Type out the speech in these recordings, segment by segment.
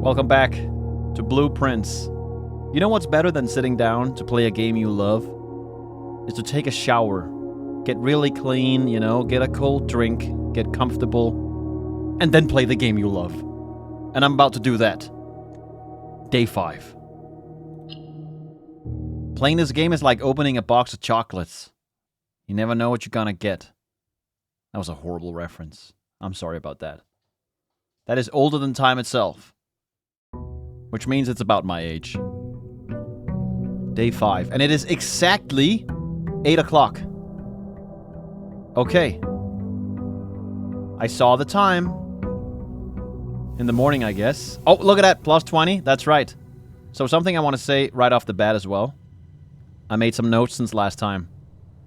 Welcome back to Blueprints. You know what's better than sitting down to play a game you love? Is to take a shower, get really clean, get a cold drink, get comfortable, and then play the game you love. And I'm about to do that. Day 5. Playing this game is like opening a box of chocolates. You never know what you're gonna get. That was a horrible reference. I'm sorry about that. That is older than time itself. Which means it's about my age. Day 5. And it is exactly 8 o'clock. Okay. I saw the time. In the morning, I guess. Oh, look at that. Plus 20. That's right. So something I want to say right off the bat as well. I made some notes since last time.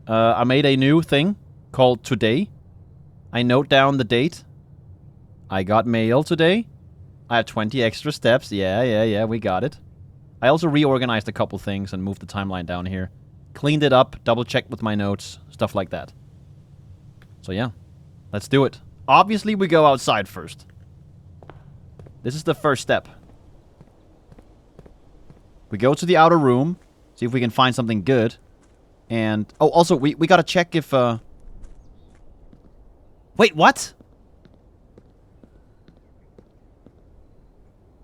I made a new thing called Today. I note down the date. I got mail today. I have 20 extra steps. Yeah, we got it. I also reorganized a couple things and moved the timeline down here. Cleaned it up, double-checked with my notes, stuff like that. So yeah, let's do it. Obviously, we go outside first. This is the first step. We go to the outer room, see if we can find something good. And, oh, also, we gotta check if, Wait, what?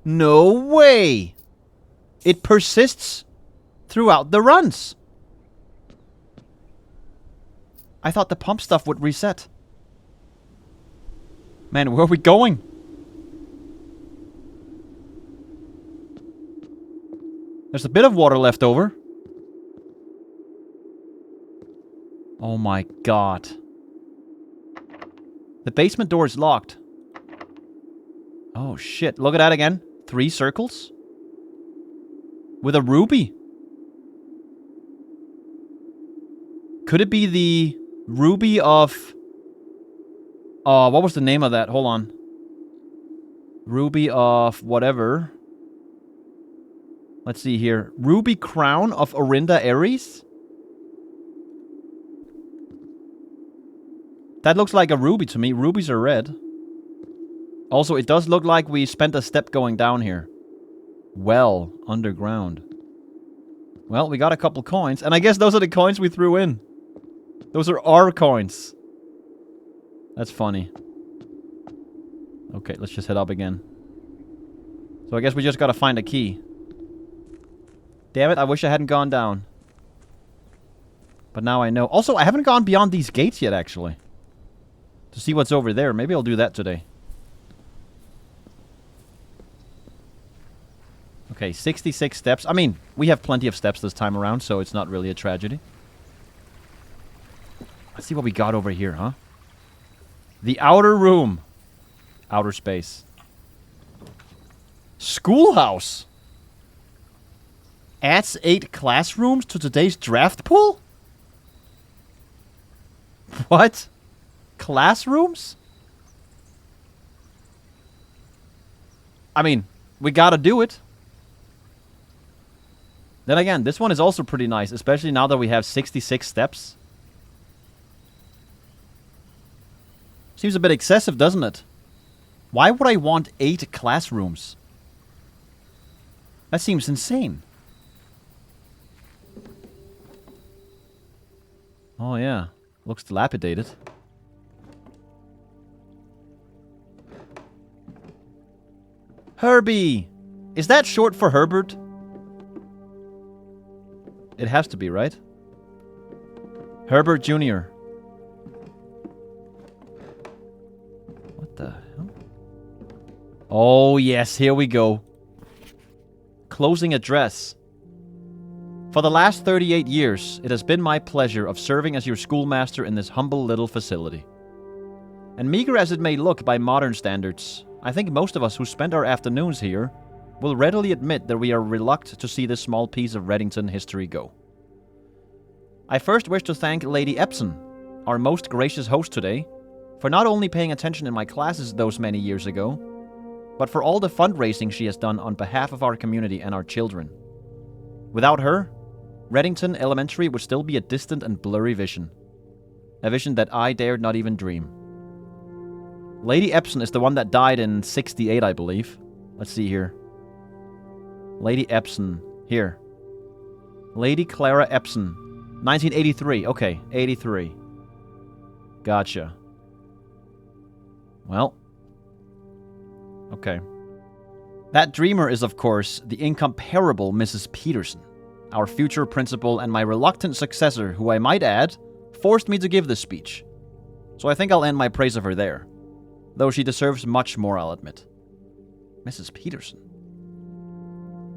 No way! It persists throughout the runs. I thought the pump stuff would reset. Man, where are we going? There's a bit of water left over. Oh my god. The basement door is locked. Oh shit, look at that again. 3 circles? With a ruby? Could it be the ruby of... what was the name of that? Hold on. Ruby of whatever. Let's see here. Ruby crown of Orinda Aries? That looks like a ruby to me. Rubies are red. Also, it does look like we spent a step going down here. Well, underground. Well, we got a couple coins. And I guess those are the coins we threw in. Those are our coins. That's funny. Okay, let's just head up again. So I guess we just gotta find a key. Damn it, I wish I hadn't gone down. But now I know. Also, I haven't gone beyond these gates yet, actually. To see what's over there. Maybe I'll do that today. Okay, 66 steps. I mean, we have plenty of steps this time around, so it's not really a tragedy. Let's see what we got over here, huh? The outer room. Outer space. Schoolhouse. Adds 8 classrooms to today's draft pool? What? Classrooms? I mean, we gotta do it. Then again, this one is also pretty nice, especially now that we have 66 steps. Seems a bit excessive, doesn't it? Why would I want 8 classrooms? That seems insane. Oh yeah, looks dilapidated. Herbie! Is that short for Herbert? It has to be, right? Herbert Jr. What the hell? Oh, yes, here we go. Closing address. For the last 38 years, it has been my pleasure of serving as your schoolmaster in this humble little facility. And meager as it may look by modern standards, I think most of us who spend our afternoons here will readily admit that we are reluctant to see this small piece of Reddington history go. I first wish to thank Lady Epson, our most gracious host today, for not only paying attention in my classes those many years ago, but for all the fundraising she has done on behalf of our community and our children. Without her, Reddington Elementary would still be a distant and blurry vision. A vision that I dared not even dream. Lady Epson is the one that died in 68, I believe. Let's see here. Lady Epson. Here. Lady Clara Epson. 1983. Okay, 83. Gotcha. Well. Okay. That dreamer is, of course, the incomparable Mrs. Peterson, our future principal and my reluctant successor, who I might add, forced me to give this speech. So I think I'll end my praise of her there. Though she deserves much more, I'll admit. Mrs. Peterson.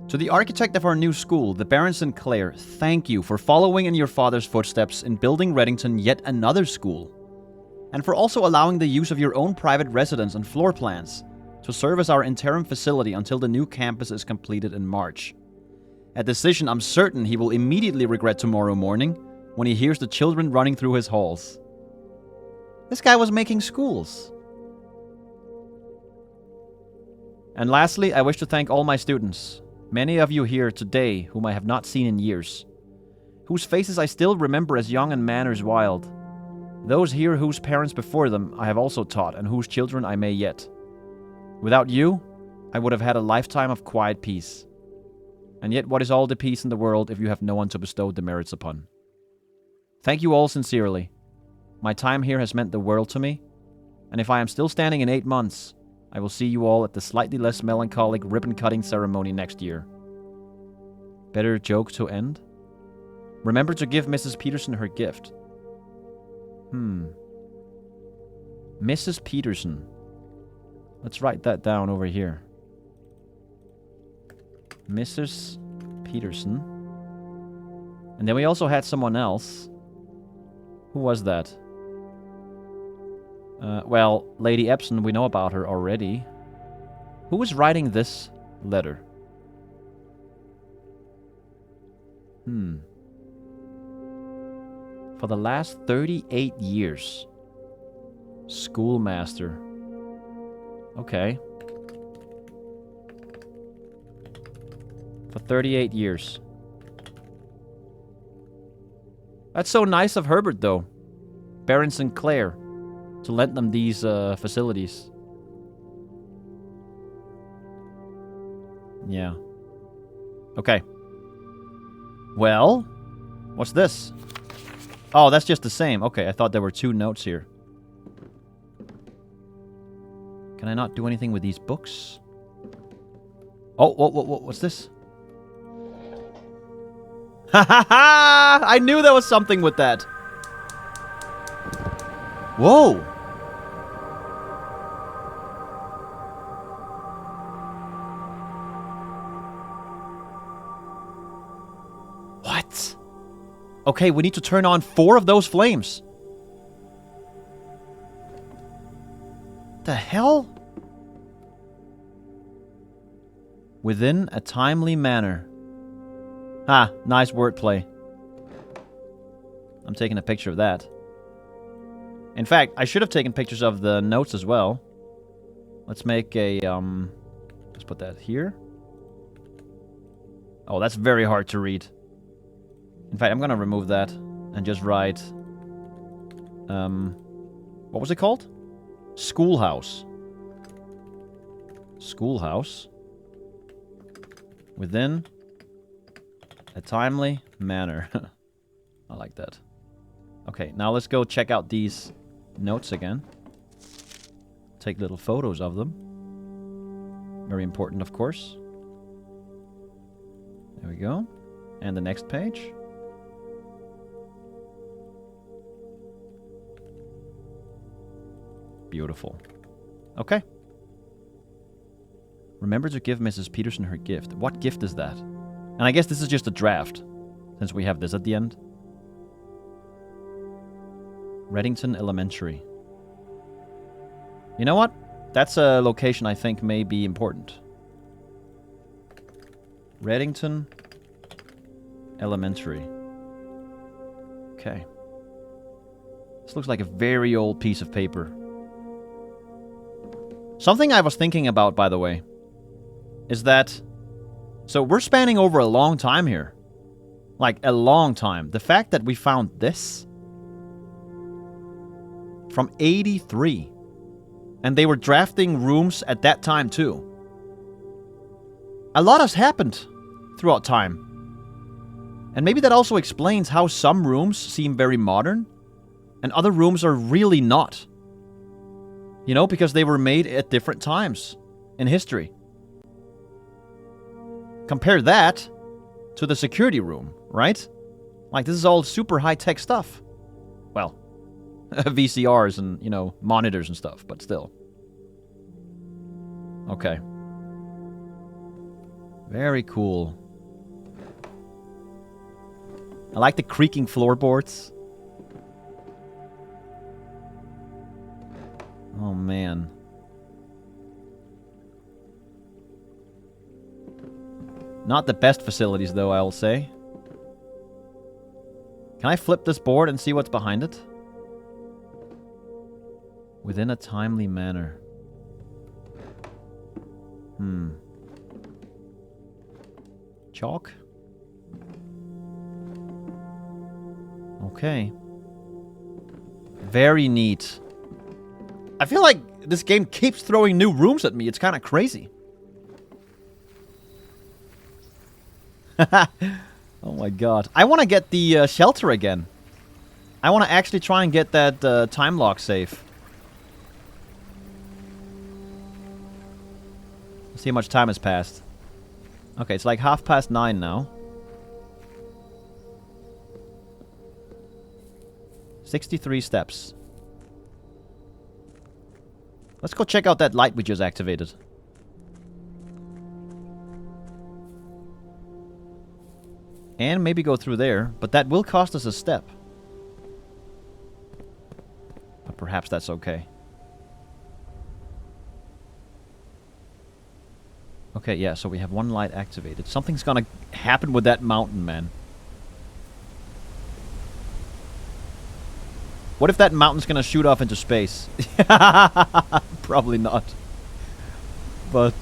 To the architect of our new school, the Baron Sinclair, thank you for following in your father's footsteps in building Reddington yet another school, and for also allowing the use of your own private residence and floor plans to serve as our interim facility until the new campus is completed in March. A decision I'm certain he will immediately regret tomorrow morning when he hears the children running through his halls. This guy was making schools. And lastly, I wish to thank all my students, many of you here today whom I have not seen in years, whose faces I still remember as young and manners wild, those here whose parents before them I have also taught and whose children I may yet. Without you, I would have had a lifetime of quiet peace. And yet what is all the peace in the world if you have no one to bestow demerits upon? Thank you all sincerely. My time here has meant the world to me, and if I am still standing in 8 months, I will see you all at the slightly less melancholic ribbon-cutting ceremony next year. Better joke to end? Remember to give Mrs. Peterson her gift. Mrs. Peterson. Let's write that down over here. Mrs. Peterson. And then we also had someone else. Who was that? Well, Lady Epson, we know about her already. Who was writing this letter? For the last 38 years. Schoolmaster. Okay. For 38 years. That's so nice of Herbert, though. Baron Sinclair. To lend them these facilities. Yeah. Okay. Well, what's this? Oh, that's just the same. Okay, I thought there were 2 notes here. Can I not do anything with these books? Oh, what's this? Ha ha ha! I knew there was something with that. Whoa! What? Okay, we need to turn on 4 of those flames. The hell? Within a timely manner. Ah, nice wordplay. I'm taking a picture of that. In fact, I should have taken pictures of the notes as well. Let's make a, let's put that here. Oh, that's very hard to read. In fact, I'm gonna remove that and just write, what was it called? Schoolhouse. Schoolhouse. Within a timely manner. I like that. Okay, now let's go check out these notes again. Take little photos of them. Very important, of course. There we go. And the next page. Beautiful. Okay. Remember to give Mrs. Peterson her gift. What gift is that? And I guess this is just a draft, since we have this at the end. Reddington Elementary. You know what? That's a location I think may be important. Reddington Elementary. Okay. This looks like a very old piece of paper. Something I was thinking about, by the way, is that... So we're spanning over a long time here. Like, a long time. The fact that we found this... From 83. And they were drafting rooms at that time, too. A lot has happened throughout time. And maybe that also explains how some rooms seem very modern, and other rooms are really not. You know, because they were made at different times in history. Compare that to the security room, right? Like, this is all super high-tech stuff. Well, VCRs and, you know, monitors and stuff, but still. Okay. Very cool. I like the creaking floorboards. Oh, man. Not the best facilities, though, I'll say. Can I flip this board and see what's behind it? Within a timely manner. Chalk? Okay. Very neat. I feel like this game keeps throwing new rooms at me. It's kind of crazy. Oh my god. I want to get the shelter again. I want to actually try and get that time lock safe. See how much time has passed. Okay, it's like 9:30 now. 63 steps. Let's go check out that light we just activated. And maybe go through there, but that will cost us a step. But perhaps that's okay. Okay, yeah, so we have one light activated. Something's gonna happen with that mountain, man. What if that mountain's gonna shoot off into space? Probably not. But,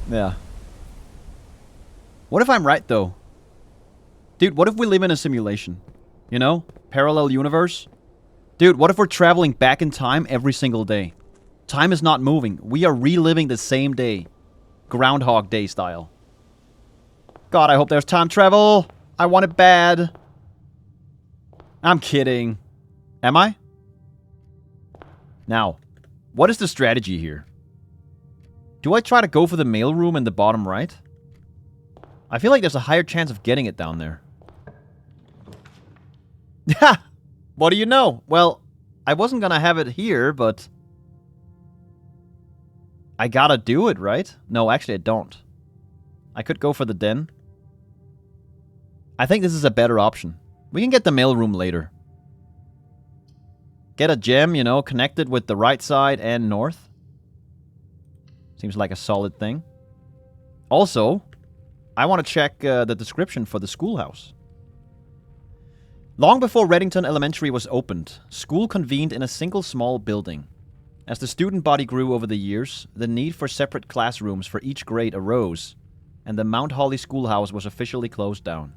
yeah. What if I'm right, though? Dude, what if we live in a simulation? You know? Parallel universe? Dude, what if we're traveling back in time every single day? Time is not moving. We are reliving the same day. Groundhog Day style. God, I hope there's time travel. I want it bad. I'm kidding. Am I? Now, what is the strategy here? Do I try to go for the mailroom in the bottom right? I feel like there's a higher chance of getting it down there. Ha! What do you know? Well, I wasn't gonna have it here, but I gotta do it, right? No, actually I don't. I could go for the den. I think this is a better option. We can get the mailroom later. Get a gem, you know, connected with the right side and north. Seems like a solid thing. Also, I want to check the description for the schoolhouse. Long before Reddington Elementary was opened, school convened in a single small building. As the student body grew over the years, the need for separate classrooms for each grade arose, and the Mount Holly Schoolhouse was officially closed down.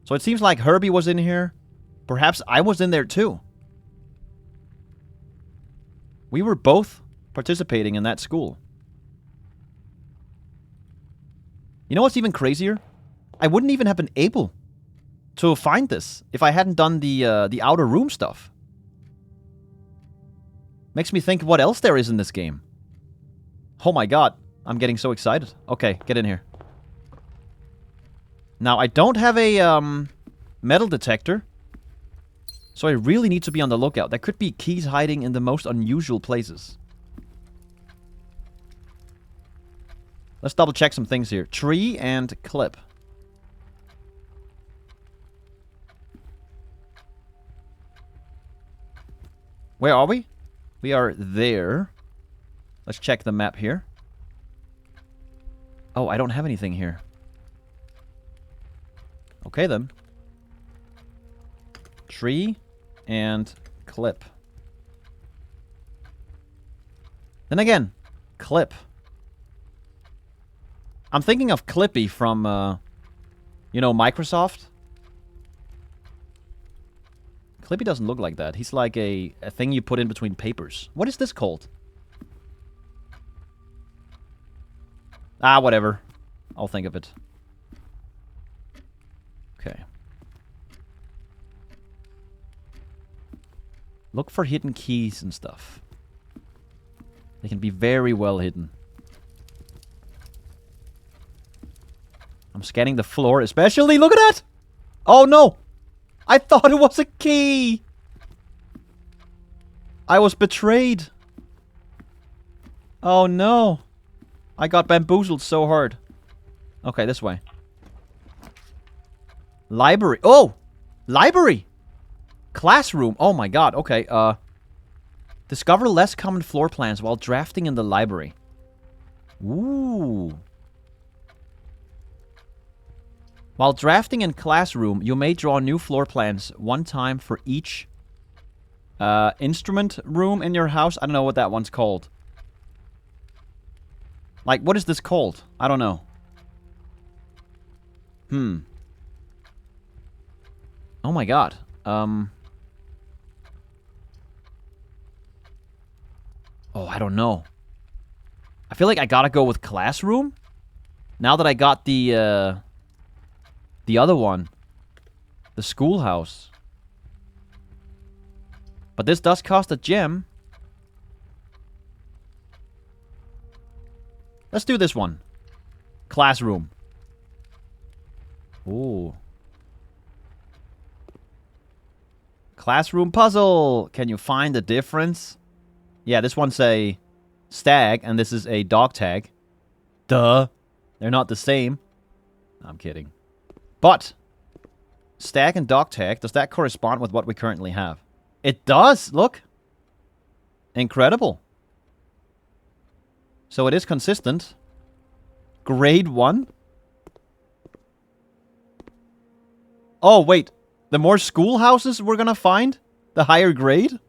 So it seems like Herbie was in here. Perhaps I was in there too. We were both participating in that school. You know what's even crazier? I wouldn't even have been able to find this if I hadn't done the outer room stuff. Makes me think what else there is in this game. Oh my god, I'm getting so excited. Okay, get in here. Now, I don't have a metal detector, so I really need to be on the lookout. There could be keys hiding in the most unusual places. Let's double check some things here. Tree and clip. Where are we? We are there. Let's check the map here. Oh, I don't have anything here. Okay, then. Tree and clip. Then again, clip. I'm thinking of Clippy from, you know, Microsoft. Clippy doesn't look like that. He's like a thing you put in between papers. What is this called? Ah, whatever. I'll think of it. Okay. Look for hidden keys and stuff. They can be very well hidden. I'm scanning the floor especially. Look at that! Oh no! I thought it was a key! I was betrayed. Oh no. I got bamboozled so hard. Okay, this way. Library. Oh! Library! Classroom. Oh my god. Okay, discover less common floor plans while drafting in the library. Ooh. While drafting in classroom, you may draw new floor plans one time for each instrument room in your house. I don't know what that one's called. Like, what is this called? I don't know. Oh my god. Oh, I don't know. I feel like I gotta go with classroom. Now that I got the other one. The schoolhouse. But this does cost a gem. Let's do this one. Classroom. Ooh. Classroom puzzle. Can you find the difference? Yeah, this one's a stag, and this is a dog tag. Duh. They're not the same. I'm kidding. But, stag and dog tag, does that correspond with what we currently have? It does! Look! Incredible. So it is consistent. Grade 1? Oh, wait. The more schoolhouses we're gonna find, the higher grade?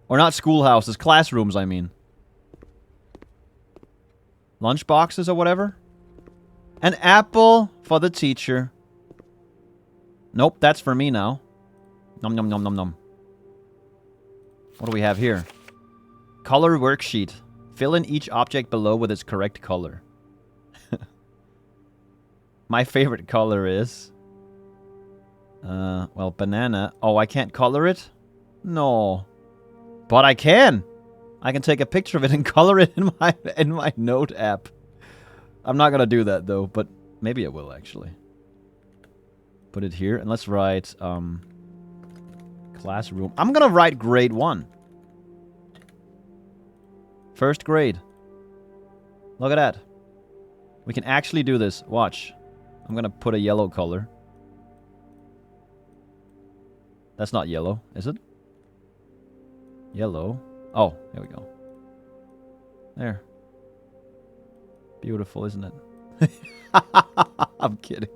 Or not schoolhouses, classrooms, I mean. Lunchboxes or whatever? An apple for the teacher. Nope, that's for me now. Nom nom nom nom nom. What do we have here? Color worksheet. Fill in each object below with its correct color. My favorite color is... well, banana. Oh, I can't color it? No. But I can! I can take a picture of it and color it in my note app. I'm not gonna do that, though, but maybe I will, actually. Put it here, and let's write, classroom. I'm gonna write grade 1. First grade. Look at that. We can actually do this. Watch. I'm gonna put a yellow color. That's not yellow, is it? Yellow. Oh, there we go. There. Beautiful, isn't it? I'm kidding.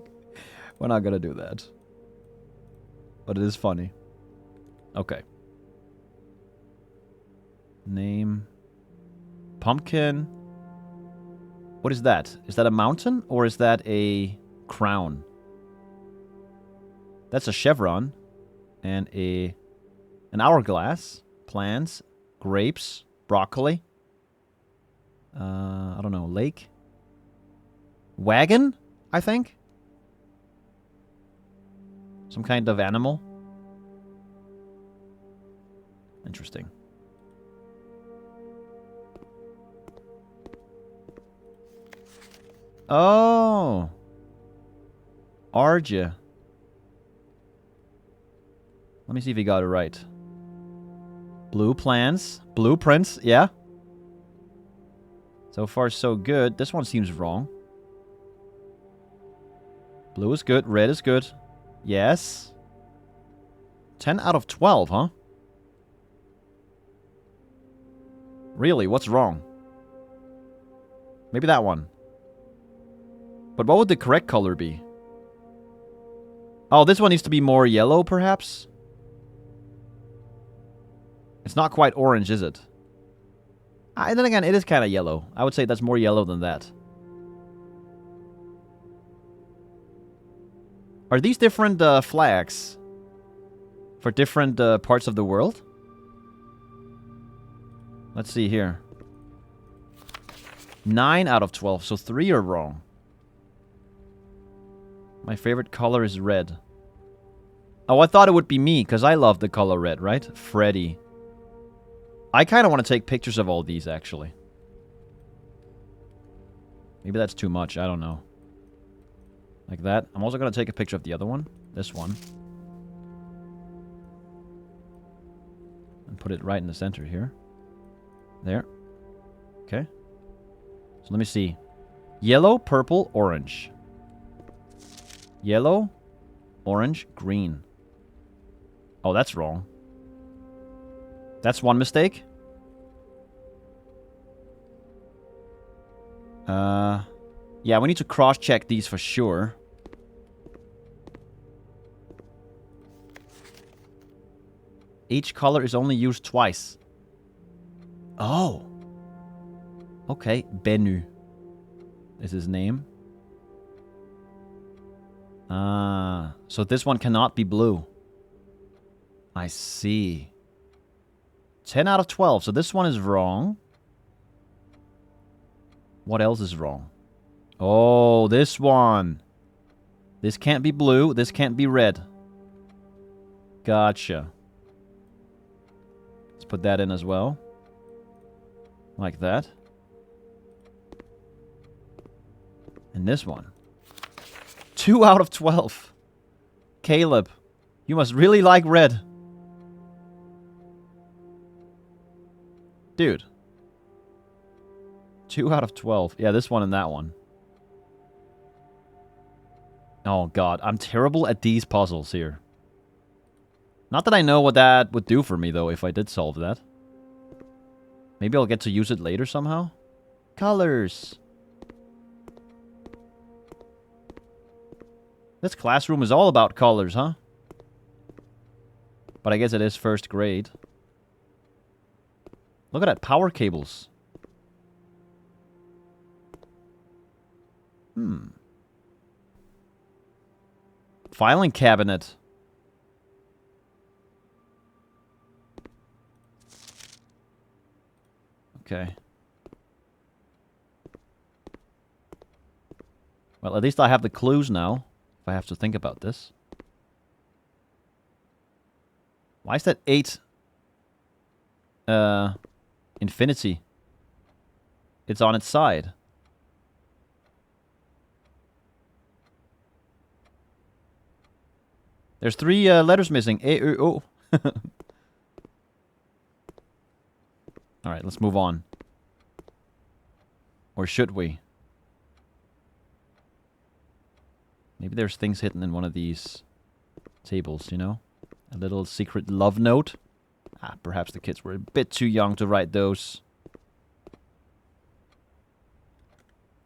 We're not gonna do that. But it is funny. Okay. Name. Pumpkin. What is that? Is that a mountain or is that a crown? That's a chevron. And an hourglass. Plants. Grapes. Broccoli. I don't know. Lake. Wagon, I think. Some kind of animal. Interesting. Oh. Arja. Let me see if he got it right. Blue plans. Blueprints, yeah. So far, so good. This one seems wrong. Blue is good. Red is good. Yes. 10 out of 12, huh? Really? What's wrong? Maybe that one. But what would the correct color be? Oh, this one needs to be more yellow, perhaps? It's not quite orange, is it? And then again, it is kind of yellow. I would say that's more yellow than that. Are these different flags for different parts of the world? Let's see here. 9 out of 12, so 3 are wrong. My favorite color is red. Oh, I thought it would be me, because I love the color red, right? Freddy. I kind of want to take pictures of all these, actually. Maybe that's too much, I don't know. Like that. I'm also going to take a picture of the other one. This one. And put it right in the center here. There. Okay. So let me see. Yellow, purple, orange. Yellow, orange, green. Oh, that's wrong. That's one mistake. Yeah, we need to cross-check these for sure. Each color is only used twice. Oh. Okay, Bennu is his name. So this one cannot be blue. I see. 10 out of 12, so this one is wrong. What else is wrong? Oh, this one. This can't be blue, this can't be red. Gotcha. Let's put that in as well. Like that. And this one. 2 out of 12. Caleb, you must really like red. Dude. 2 out of 12. Yeah, this one and that one. Oh, God. I'm terrible at these puzzles here. Not that I know what that would do for me, though, if I did solve that. Maybe I'll get to use it later somehow. Colors. This classroom is all about colors, huh? But I guess it is first grade. Look at that, power cables. Filing cabinet. Okay. Well, at least I have the clues now, if I have to think about this. Why is that 8? Infinity. It's on its side. There's 3 letters missing. A, U, O. Alright, let's move on. Or should we? Maybe there's things hidden in one of these tables, you know? A little secret love note. Ah, perhaps the kids were a bit too young to write those.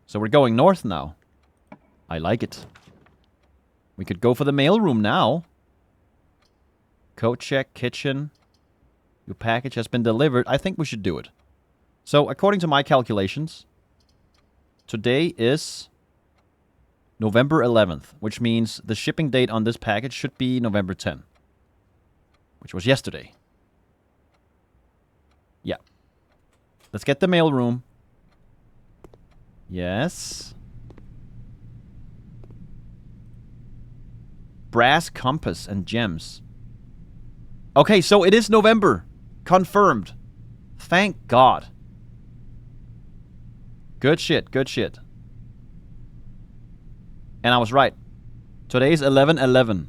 So we're going north now. I like it. We could go for the mailroom now. Code check, kitchen. Your package has been delivered. I think we should do it. So, according to my calculations, today is November 11th, which means the shipping date on this package should be November 10th, which was yesterday. Yeah. Let's get the mailroom. Yes. Brass compass and gems. Okay, so it is November. Confirmed. Thank God. Good shit, good shit. And I was right. Today's 11/11.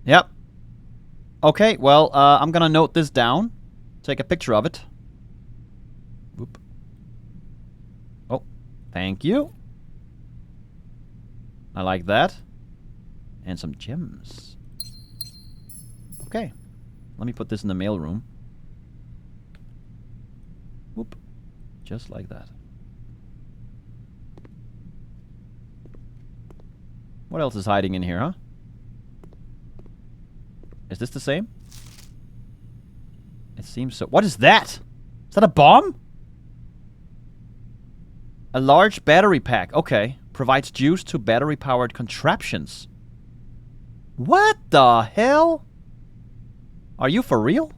Yep. Okay, well, I'm gonna note this down. Take a picture of it. Whoop. Oh, thank you. I like that. And some gems. Okay. Let me put this in the mailroom. Whoop. Just like that. What else is hiding in here, huh? Is this the same? It seems so. What is that? Is that a bomb? A large battery pack. Okay. Provides juice to battery-powered contraptions. What the hell? Are you for real?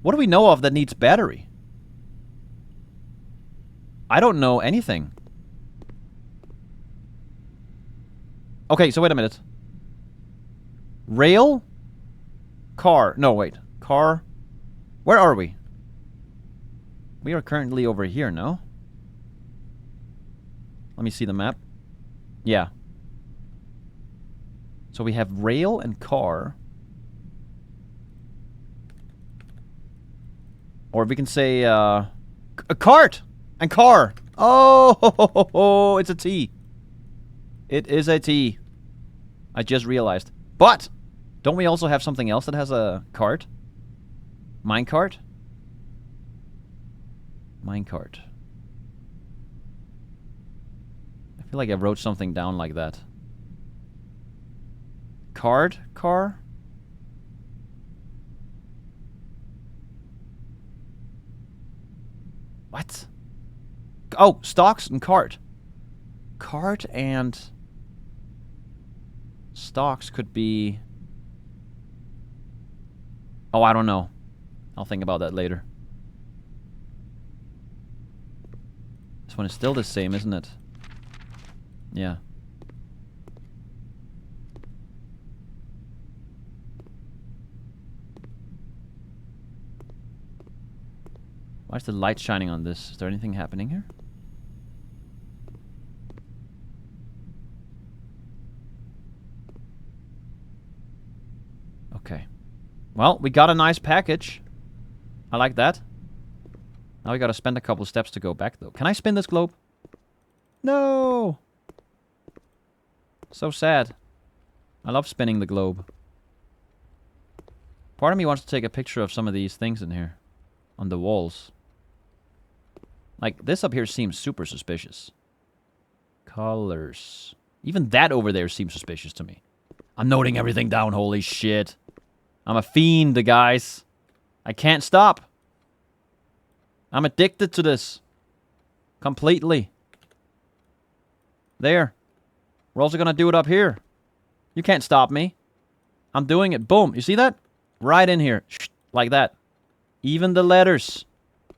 What do we know of that needs battery? I don't know anything. Okay, so wait a minute. Rail? Car. No, wait. Car. Where are we? We are currently over here, no? Let me see the map. Yeah. So we have rail and car. Or we can say, a cart! And car! Oh, it's a T. It is a T. I just realized. But! Don't we also have something else that has a cart? Minecart? Minecart. I feel like I wrote something down like that. Card? Car? What? Oh, stocks and cart. Cart and stocks could be... Oh, I don't know. I'll think about that later. This one is still the same, isn't it? Yeah. Why is the light shining on this? Is there anything happening here? Okay. Well, we got a nice package. I like that. Now we gotta spend a couple steps to go back, though. Can I spin this globe? No! So sad. I love spinning the globe. Part of me wants to take a picture of some of these things in here. On the walls. Like, this up here seems super suspicious. Colors. Even that over there seems suspicious to me. I'm noting everything down, holy shit. I'm a fiend, guys. I can't stop. I'm addicted to this. Completely. There. We're also gonna do it up here. You can't stop me. I'm doing it. Boom. You see that? Right in here. Like that. Even the letters.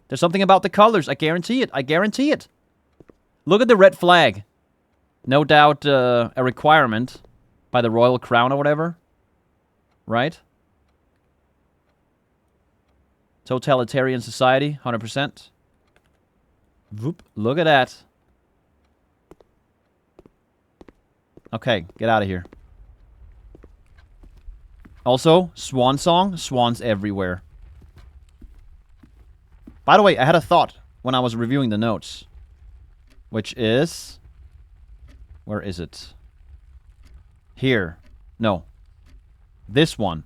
There's something about the colors. I guarantee it. I guarantee it. Look at the red flag. No doubt a requirement by the royal crown or whatever. Right? Totalitarian society. 100%. Whoop. Look at that. Okay. Get out of here. Also, swan song. Swans everywhere. By the way, I had a thought when I was reviewing the notes. Which is... Where is it? Here. No. This one.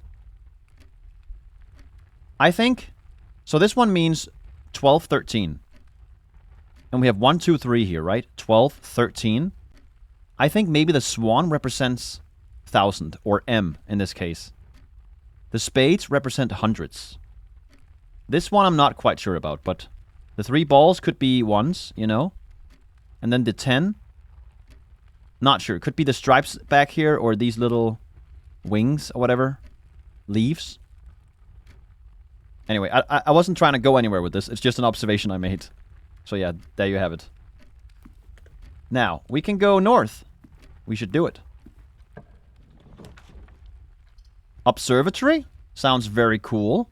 I think... So this one means 12, 13. And we have 1, 2, 3 here, right? 12, 13. I think maybe the swan represents 1,000, or M in this case. The spades represent hundreds. This one I'm not quite sure about, but the 3 balls could be ones, you know? And then the 10. Not sure. Could be the stripes back here, or these little wings, or whatever. Leaves. Anyway, I wasn't trying to go anywhere with this. It's just an observation I made. So yeah, there you have it. Now, we can go north. We should do it. Observatory? Sounds very cool.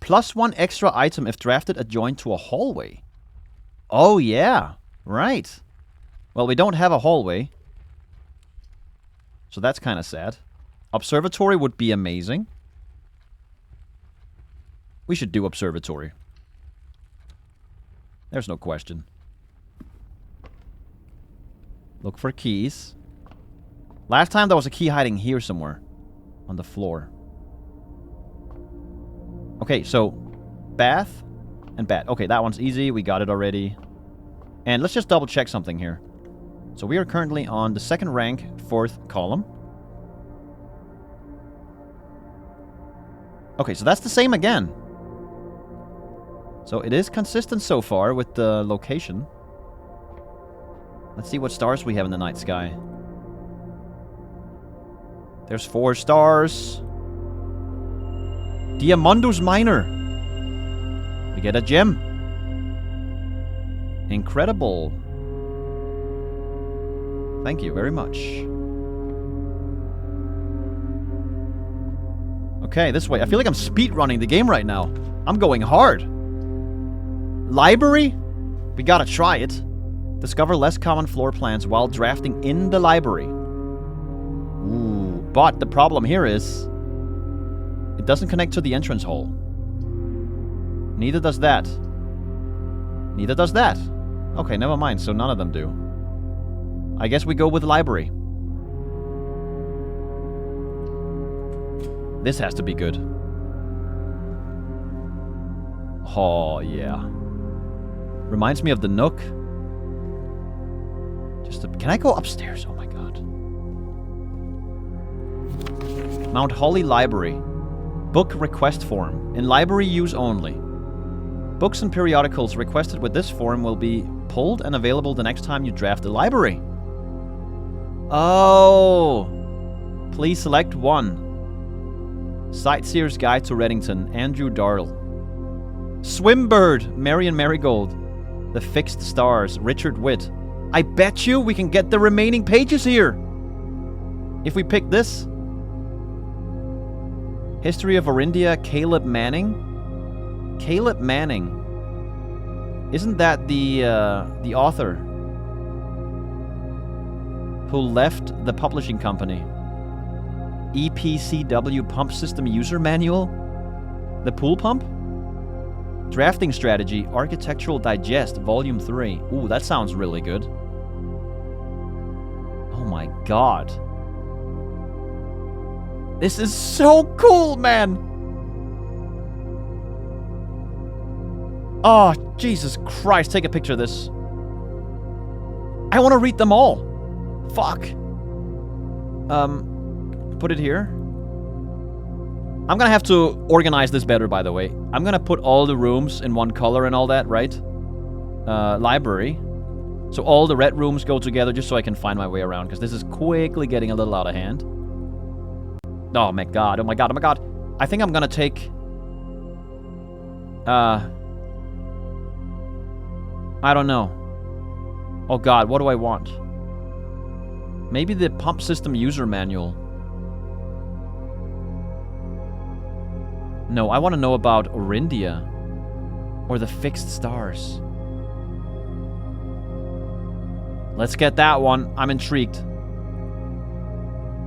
+1 extra item if drafted adjoined to a hallway. Oh, yeah. Right. Well, we don't have a hallway. So that's kind of sad. Observatory would be amazing. We should do observatory. There's no question. Look for keys. Last time there was a key hiding here somewhere. On the floor. Okay, so bath and bat. Okay, that one's easy. We got it already. And let's just double check something here. So we are currently on the 2nd rank, 4th column. Okay, so that's the same again. So it is consistent so far with the location. Let's see what stars we have in the night sky. There's 4 stars. Diamondus Minor. We get a gem. Incredible. Thank you very much. Okay, this way. I feel like I'm speedrunning the game right now. I'm going hard. Library? We gotta try it. Discover less common floor plans while drafting in the library. Ooh, but the problem here is it doesn't connect to the entrance hall. Neither does that. Neither does that. Okay, never mind. So none of them do. I guess we go with library. This has to be good. Oh, yeah. Reminds me of the Nook. Can I go upstairs? Oh my god. Mount Holly Library. Book request form. In library use only. Books and periodicals requested with this form will be pulled and available the next time you draft a library. Oh. Please select one. Sightseer's Guide to Reddington, Andrew Darrell. Swimbird, Marion Marigold. The Fixed Stars, Richard Witt. I bet you we can get the remaining pages here. If we pick this. History of Orindia, Caleb Manning. Caleb Manning. Isn't that the author who left the publishing company? EPCW Pump System User Manual? The pool pump? Drafting Strategy, Architectural Digest, Volume 3. Ooh, that sounds really good. Oh my god. This is so cool, man! Oh, Jesus Christ, take a picture of this. I want to read them all. Fuck. Put it here. I'm gonna have to organize this better, by the way. I'm gonna put all the rooms in one color and all that, right? Library. So all the red rooms go together just so I can find my way around, because this is quickly getting a little out of hand. Oh my god, oh my god, oh my god. I think I'm gonna take... I don't know. Oh god, what do I want? Maybe the pump system user manual. No, I want to know about Orindia. Or the Fixed Stars. Let's get that one. I'm intrigued.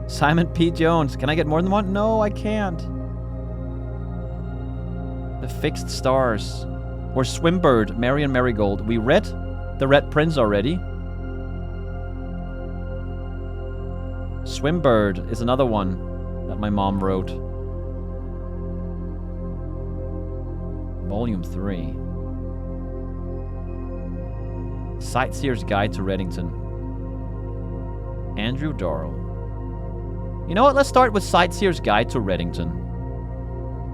Simon P. Jones. Can I get more than one? No, I can't. The Fixed Stars. Or Swimbird, Marion Marigold. We read The Red Prince already. Swimbird is another one that my mom wrote. Volume 3. Sightseer's Guide to Reddington. Andrew Darrell. You know what? Let's start with Sightseer's Guide to Reddington.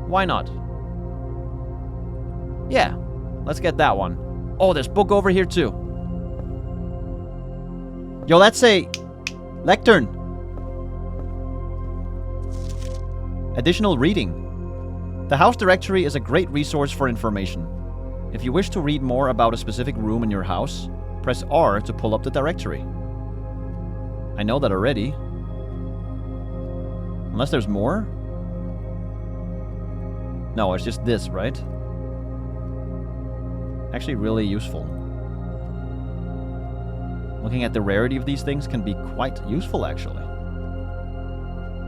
Why not? Yeah. Let's get that one. Oh, there's book over here too. Yo, that's a lectern. Additional reading. The house directory is a great resource for information. If you wish to read more about a specific room in your house, press R to pull up the directory. I know that already. Unless there's more? No, it's just this, right? Actually really useful. Looking at the rarity of these things can be quite useful, actually.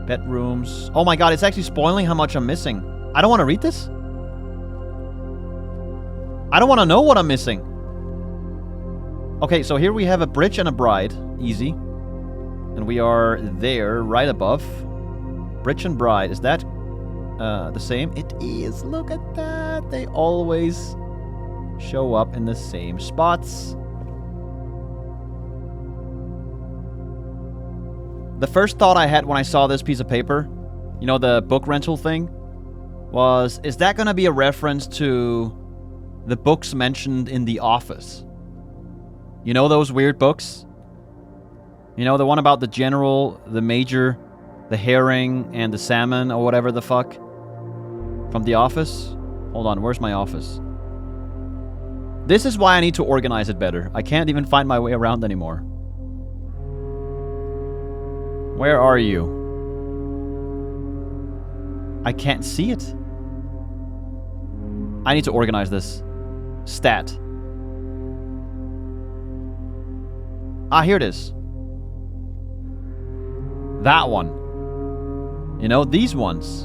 Bedrooms. Oh my god, it's actually spoiling how much I'm missing. I don't want to read this? I don't want to know what I'm missing. Okay, so here we have a bridge and a bride. Easy. And we are there, right above. Bridge and bride. Is that the same? It is. Look at that. They always show up in the same spots. The first thought I had when I saw this piece of paper, you know, the book rental thing, was, is that going to be a reference to the books mentioned in The Office? You know those weird books? You know, the one about the general, the major, the herring, and the salmon, or whatever the fuck? From The Office? Hold on, where's my office? This is why I need to organize it better. I can't even find my way around anymore. Where are you? I can't see it. I need to organize this. Stat. Ah, here it is. That one. You know, these ones.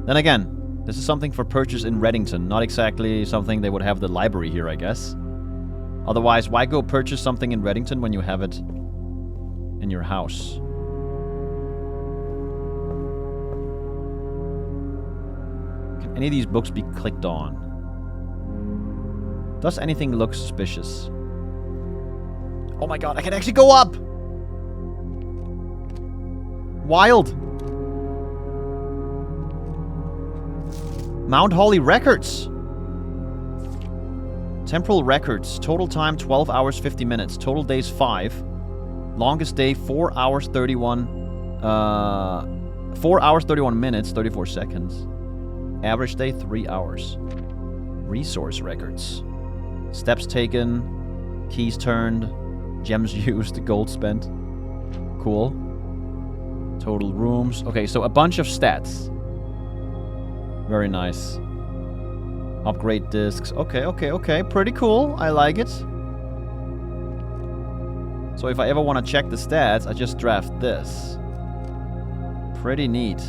Then again, this is something for purchase in Reddington. Not exactly something they would have the library here, I guess. Otherwise, why go purchase something in Reddington when you have it in your house? Can any of these books be clicked on? Does anything look suspicious? Oh my god, I can actually go up! Wild! Mount Holly records! Temporal records. Total time 12 hours 50 minutes. Total days 5. Longest day 4 hours 31... 4 hours 31 minutes 34 seconds. Average day 3 hours. Resource records. Steps taken. Keys turned. Gems used. Gold spent. Cool. Total rooms. Okay, so a bunch of stats. Very nice. Upgrade discs. Okay. Pretty cool. I like it. So if I ever want to check the stats, I just draft this. Pretty neat.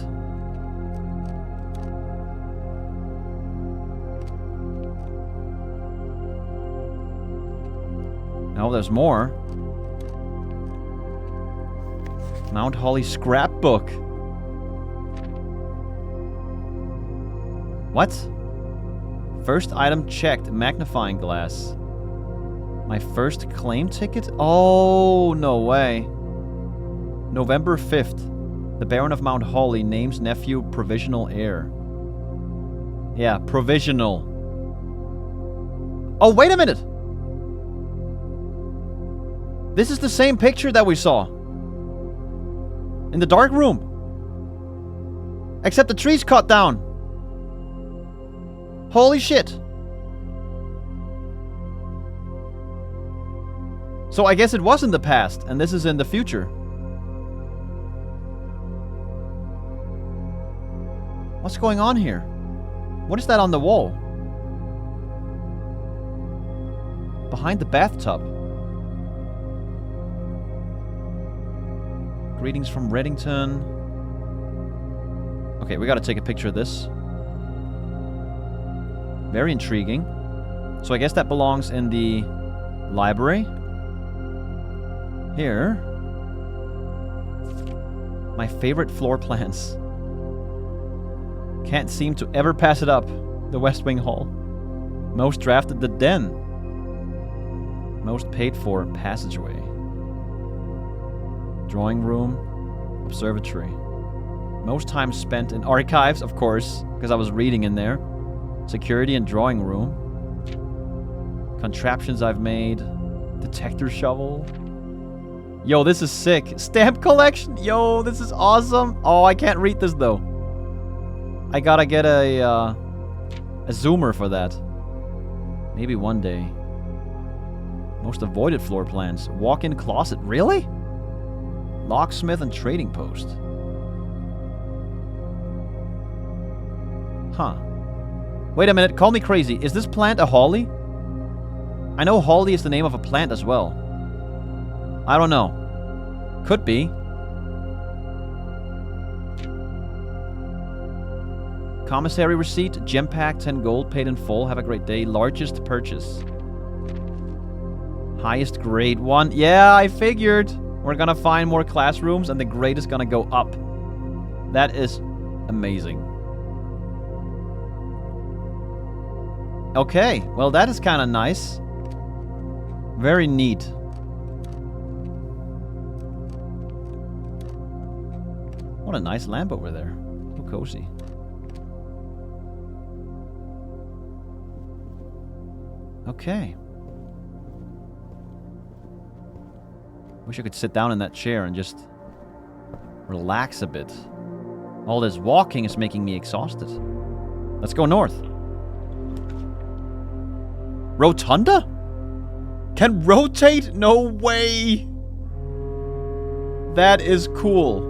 Oh, there's more. Mount Holly scrapbook. What? First item checked. Magnifying glass. My first claim ticket? Oh, no way. November 5th. The Baron of Mount Holly names nephew provisional heir. Yeah, provisional. Oh, wait a minute! This is the same picture that we saw. In the dark room. Except the tree's cut down. Holy shit. So I guess it was in the past, and this is in the future. What's going on here? What is that on the wall? Behind the bathtub. Greetings from Reddington. Okay, we gotta take a picture of this. Very intriguing. So I guess that belongs in the library. Here. My favorite floor plans. Can't seem to ever pass it up. The West Wing Hall. Most drafted, the Den. Most paid for, passageway. Drawing room. Observatory. Most time spent in archives, of course, because I was reading in there. Security and drawing room. Contraptions I've made. Detector shovel. Yo, this is sick. Stamp collection. Yo, this is awesome. Oh, I can't read this though. I gotta get a zoomer for that. Maybe one day. Most avoided floor plans. Walk-in closet. Really? Locksmith and trading post. Huh. Wait a minute, call me crazy. Is this plant a holly? I know holly is the name of a plant as well. I don't know. Could be. Commissary receipt, gem pack, 10 gold, paid in full. Have a great day. Largest purchase. Highest grade 1. Yeah, I figured. We're gonna find more classrooms and the grade is gonna go up. That is amazing. Okay, well that is kind of nice. Very neat. What a nice lamp over there. So cozy. Okay. Wish I could sit down in that chair and just relax a bit. All this walking is making me exhausted. Let's go north. Rotunda? Can rotate? No way! That is cool.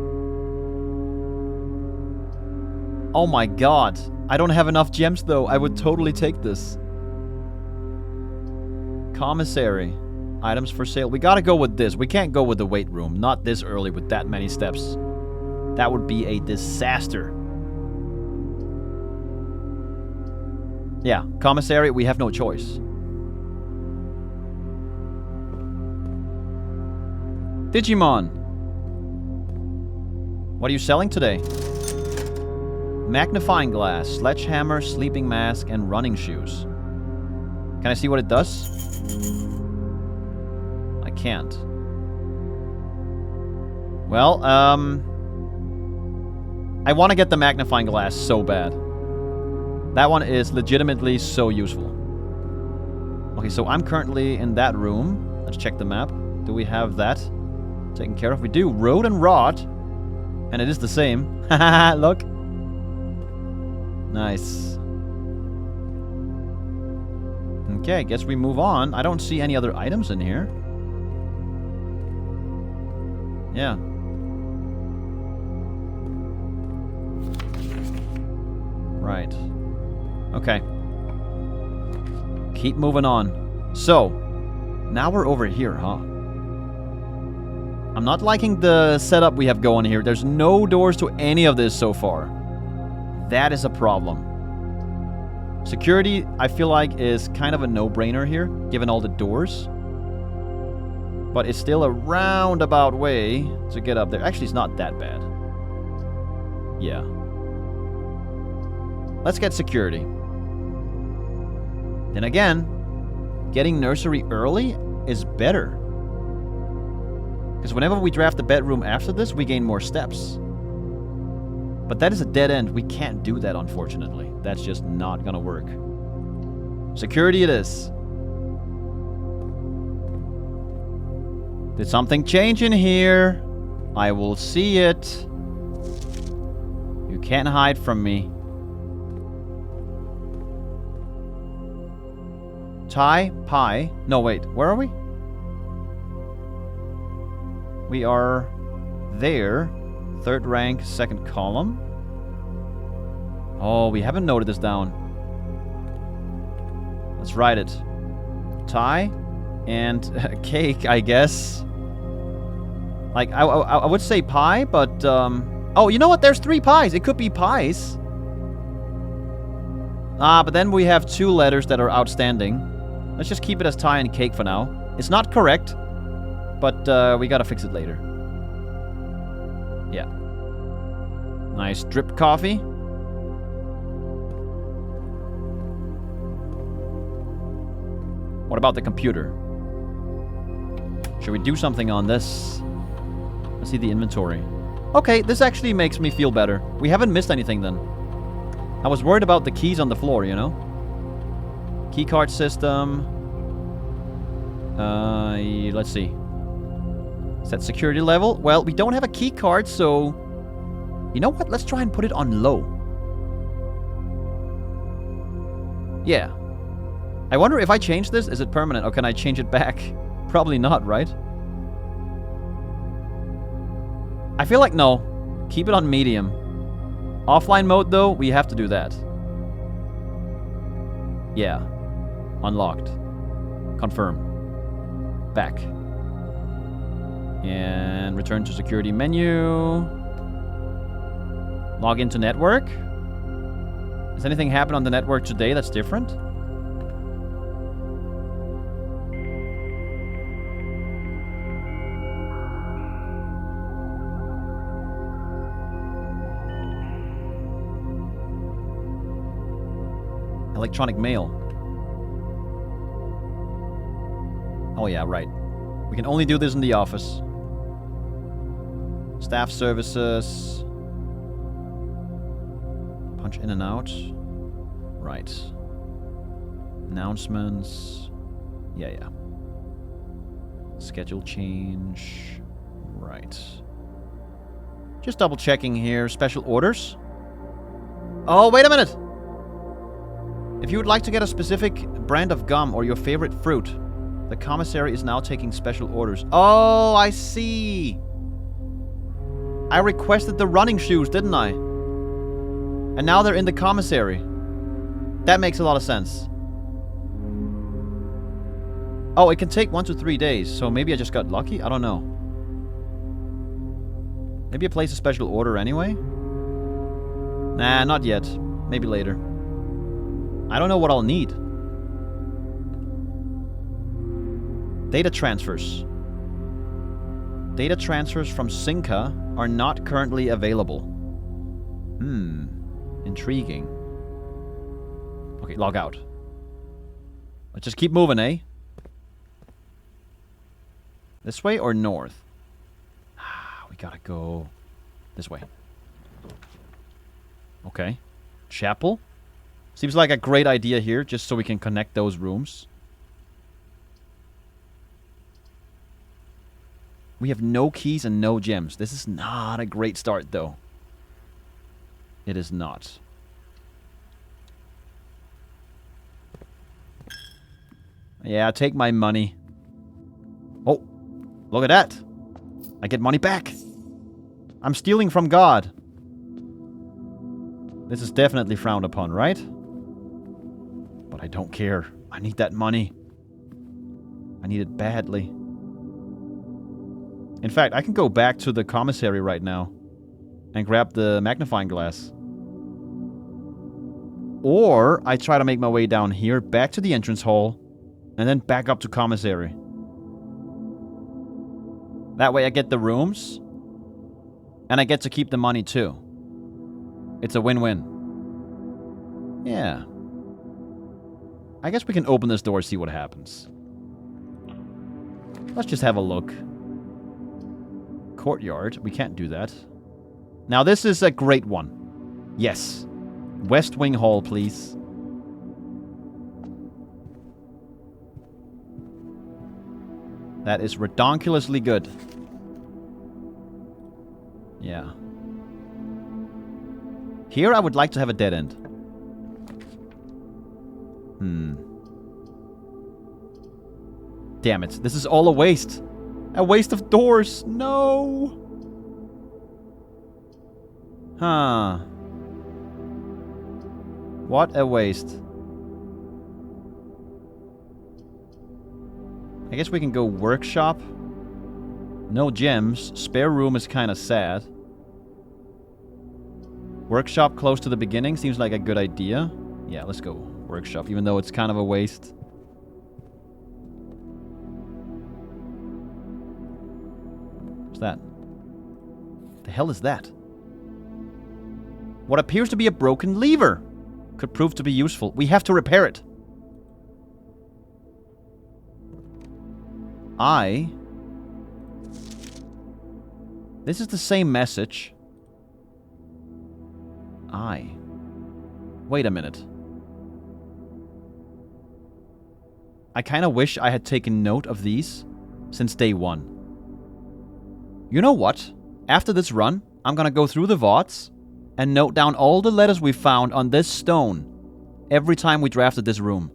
Oh my god. I don't have enough gems though. I would totally take this. Commissary. Items for sale. We gotta go with this. We can't go with the weight room. Not this early with that many steps. That would be a disaster. Yeah, commissary, we have no choice. Digimon. What are you selling today? Magnifying glass, sledgehammer, sleeping mask, and running shoes. Can I see what it does? I can't. Well, I want to get the magnifying glass so bad. That one is legitimately so useful. Okay, so I'm currently in that room. Let's check the map. Do we have that taken care of? We do. Road and rod. And it is the same. Haha, look. Nice. Okay, guess we move on. I don't see any other items in here. Yeah. Right. Okay. Keep moving on. So, now we're over here, huh? I'm not liking the setup we have going here. There's no doors to any of this so far. That is a problem. Security, I feel like, is kind of a no-brainer here, given all the doors. But it's still a roundabout way to get up there. Actually, it's not that bad. Yeah. Let's get security. Then again, getting nursery early is better. Because whenever we draft the bedroom after this, we gain more steps. But that is a dead end. We can't do that, unfortunately. That's just not gonna work. Security it is. Did something change in here? I will see it. You can't hide from me. Tie, pie. No, wait. Where are we? We are there. Third rank, second column. Oh, we haven't noted this down. Let's write it. Tie and cake, I guess. Like, I would say pie, but, oh, you know what? There's 3 pies. It could be pies. Ah, but then we have 2 letters that are outstanding. Let's just keep it as tie and cake for now. It's not correct, but we gotta fix it later. Yeah. Nice drip coffee. What about the computer? Should we do something on this? Let's see the inventory. Okay, this actually makes me feel better. We haven't missed anything then. I was worried about the keys on the floor, you know? Keycard system. Let's see. Set security level. Well, we don't have a keycard, so... You know what? Let's try and put it on low. Yeah. I wonder if I change this, is it permanent? Or can I change it back? Probably not, right? I feel like no. Keep it on medium. Offline mode, though, we have to do that. Yeah. Unlocked. Confirm. Back. And return to security menu. Log into network. Has anything happened on the network today that's different? Electronic mail. Oh yeah, right. We can only do this in the office. Staff services. Punch in and out. Right. Announcements. Yeah. Schedule change. Right. Just double checking here. Special orders. Oh, wait a minute. If you would like to get a specific brand of gum or your favorite fruit, the commissary is now taking special orders. Oh, I see. I requested the running shoes, didn't I? And now they're in the commissary. That makes a lot of sense. Oh, it can take 1 to 3 days, so maybe I just got lucky? I don't know. Maybe I place a special order anyway? Nah, not yet. Maybe later. I don't know what I'll need. Data transfers. Data transfers from Sinca are not currently available. Intriguing. Okay, log out. Let's just keep moving, eh? This way or north? We gotta go this way. Okay. Chapel? Seems like a great idea here, just so we can connect those rooms. We have no keys and no gems. This is not a great start, though. It is not. Yeah, take my money. Oh, look at that. I get money back. I'm stealing from God. This is definitely frowned upon, right? But I don't care. I need that money. I need it badly. In fact, I can go back to the commissary right now and grab the magnifying glass. Or I try to make my way down here, back to the entrance hall, and then back up to commissary. That way I get the rooms, and I get to keep the money too. It's a win-win. Yeah. I guess we can open this door and see what happens. Let's just have a look. Courtyard. We can't do that. Now this is a great one. Yes. West Wing Hall, please. That is redonkulously good. Yeah. Here I would like to have a dead end. Damn it. This is all a waste. A waste of doors. No. Huh. What a waste. I guess we can go workshop. No gems. Spare room is kind of sad. Workshop close to the beginning seems like a good idea. Yeah, let's go workshop, even though it's kind of a waste. What's that? The hell is that? What appears to be a broken lever. Could prove to be useful. We have to repair it. This is the same message. Wait a minute. I kind of wish I had taken note of these since day one. You know what? After this run, I'm gonna go through the VODs and note down all the letters we found on this stone every time we drafted this room.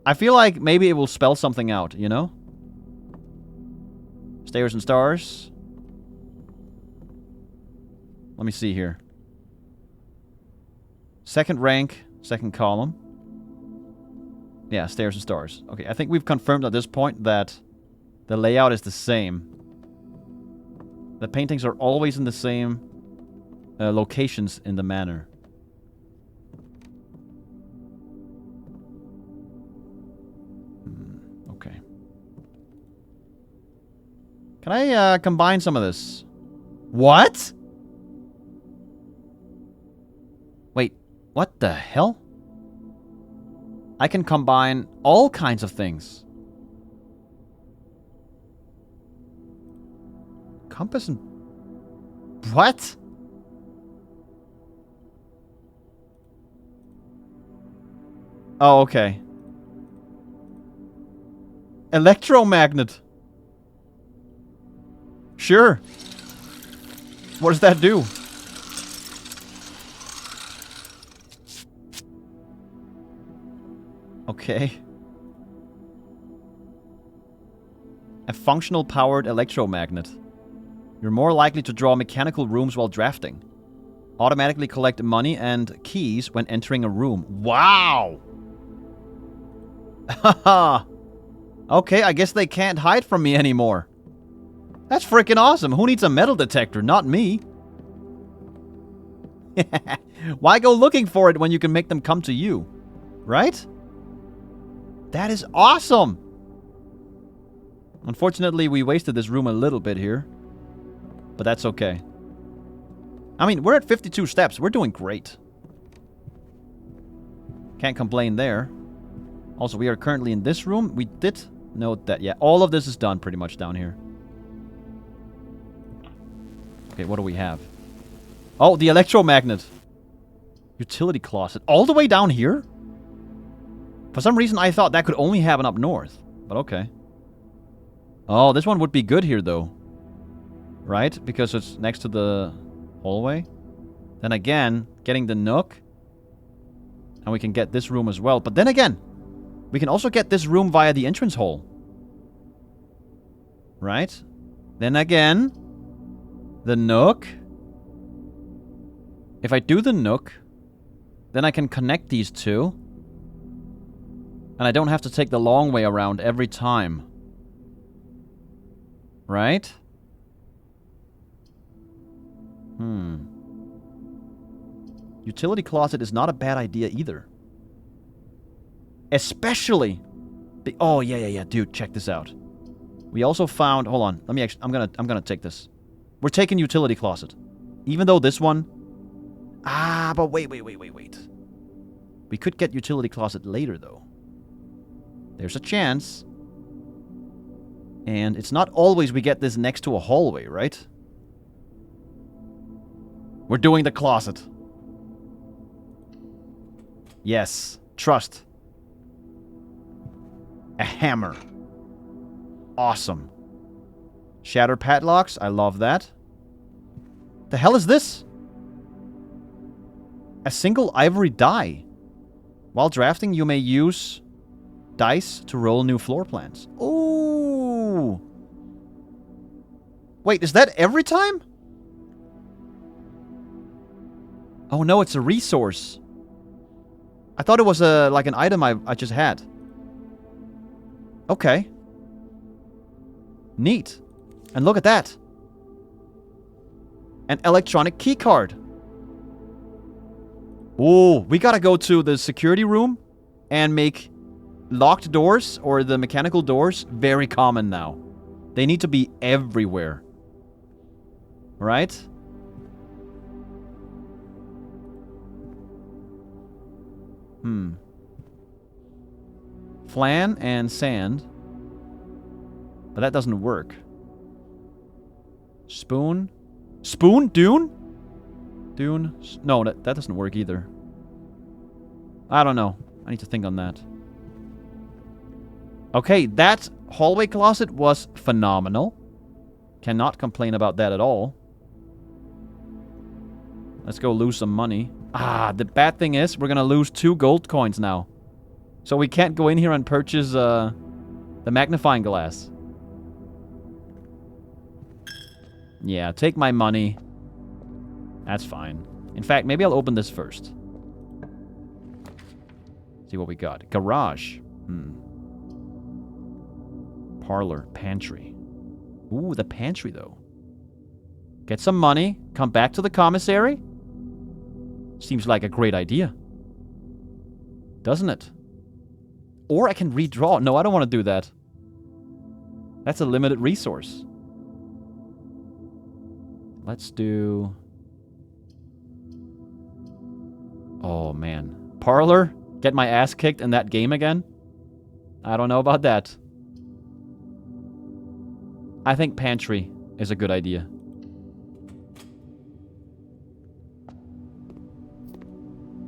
I feel like maybe it will spell something out, you know? Stairs and stars. Let me see here. Second rank, second column. Yeah, stairs and stars. Okay, I think we've confirmed at this point that the layout is the same. The paintings are always in the same locations in the manor. Okay. Can I combine some of this? What? Wait, what the hell? I can combine all kinds of things. Compass and... What? Oh, okay. Electromagnet. Sure. What does that do? Okay. A functional powered electromagnet. You're more likely to draw mechanical rooms while drafting. Automatically collect money and keys when entering a room. Wow! Haha! Okay, I guess they can't hide from me anymore. That's freaking awesome. Who needs a metal detector? Not me. Why go looking for it when you can make them come to you? Right? That is awesome! Unfortunately, we wasted this room a little bit here. But that's okay. I mean, we're at 52 steps. We're doing great. Can't complain there. Also, we are currently in this room. We did note that, yeah, all of this is done pretty much down here. Okay, what do we have? Oh, the electromagnet. Utility closet. All the way down here? For some reason, I thought that could only happen up north. But okay. Oh, this one would be good here, though. Right? Because it's next to the hallway. Then again, getting the nook. And we can get this room as well. But then again, we can also get this room via the entrance hole. Right? Then again, the nook. If I do the nook, then I can connect these two. And I don't have to take the long way around every time. Right? Utility closet is not a bad idea either. Especially... oh, yeah. Dude, check this out. We also found... hold on. Let me actually... I'm gonna take this. We're taking utility closet. Even though this one... ah, but wait. We could get utility closet later, though. There's a chance. And it's not always we get this next to a hallway, right? We're doing the closet. Yes. Trust. A hammer. Awesome. Shatter padlocks. I love that. The hell is this? A single ivory die. While drafting, you may use dice to roll new floor plans. Ooh. Wait, is that every time? Oh no, it's a resource. I thought it was like an item I just had. Okay. Neat. And look at that. An electronic keycard. Ooh, we gotta go to the security room and make locked doors or the mechanical doors very common now. They need to be everywhere. Right? Flan and sand. But that doesn't work. Spoon? Spoon? Dune? Dune? No, that doesn't work either. I don't know. I need to think on that. Okay, that hallway closet was phenomenal. Cannot complain about that at all. Let's go lose some money. Ah, the bad thing is we're gonna lose 2 gold coins now. So we can't go in here and purchase the magnifying glass. Yeah, take my money. That's fine. In fact, maybe I'll open this first. See what we got. Garage. Parlor. Pantry. Ooh, the pantry, though. Get some money. Come back to the commissary. Seems like a great idea. Doesn't it? Or I can redraw. No, I don't want to do that. That's a limited resource. Let's do... oh, man. Parlor? Get my ass kicked in that game again? I don't know about that. I think pantry is a good idea.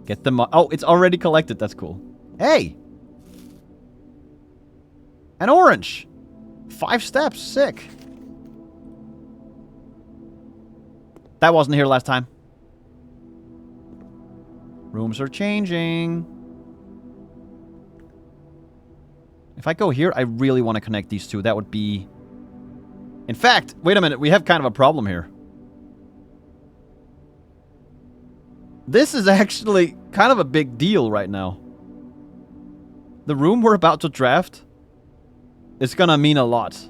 Get them... oh, it's already collected. That's cool. Hey! An orange! 5 steps. Sick. That wasn't here last time. Rooms are changing. If I go here, I really want to connect these two. That would be... In fact, wait a minute. We have kind of a problem here. This is actually kind of a big deal right now. The room we're about to draft is gonna mean a lot.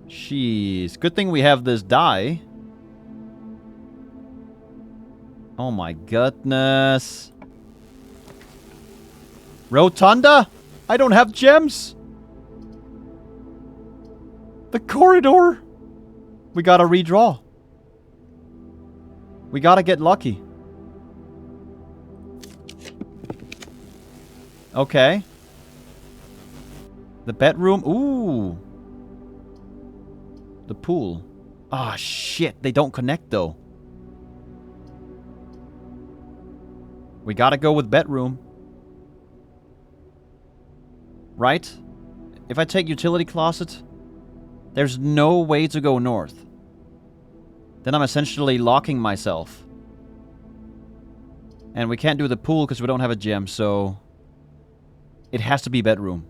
Jeez. Good thing we have this die. Oh my goodness. Rotunda? I don't have gems. The corridor. We gotta redraw. We gotta get lucky. Okay. The bedroom. Ooh. The pool. Ah, shit. They don't connect, though. We gotta go with bedroom. Right? If I take utility closet, there's no way to go north. Then I'm essentially locking myself. And we can't do the pool because we don't have a gem, so... It has to be bedroom.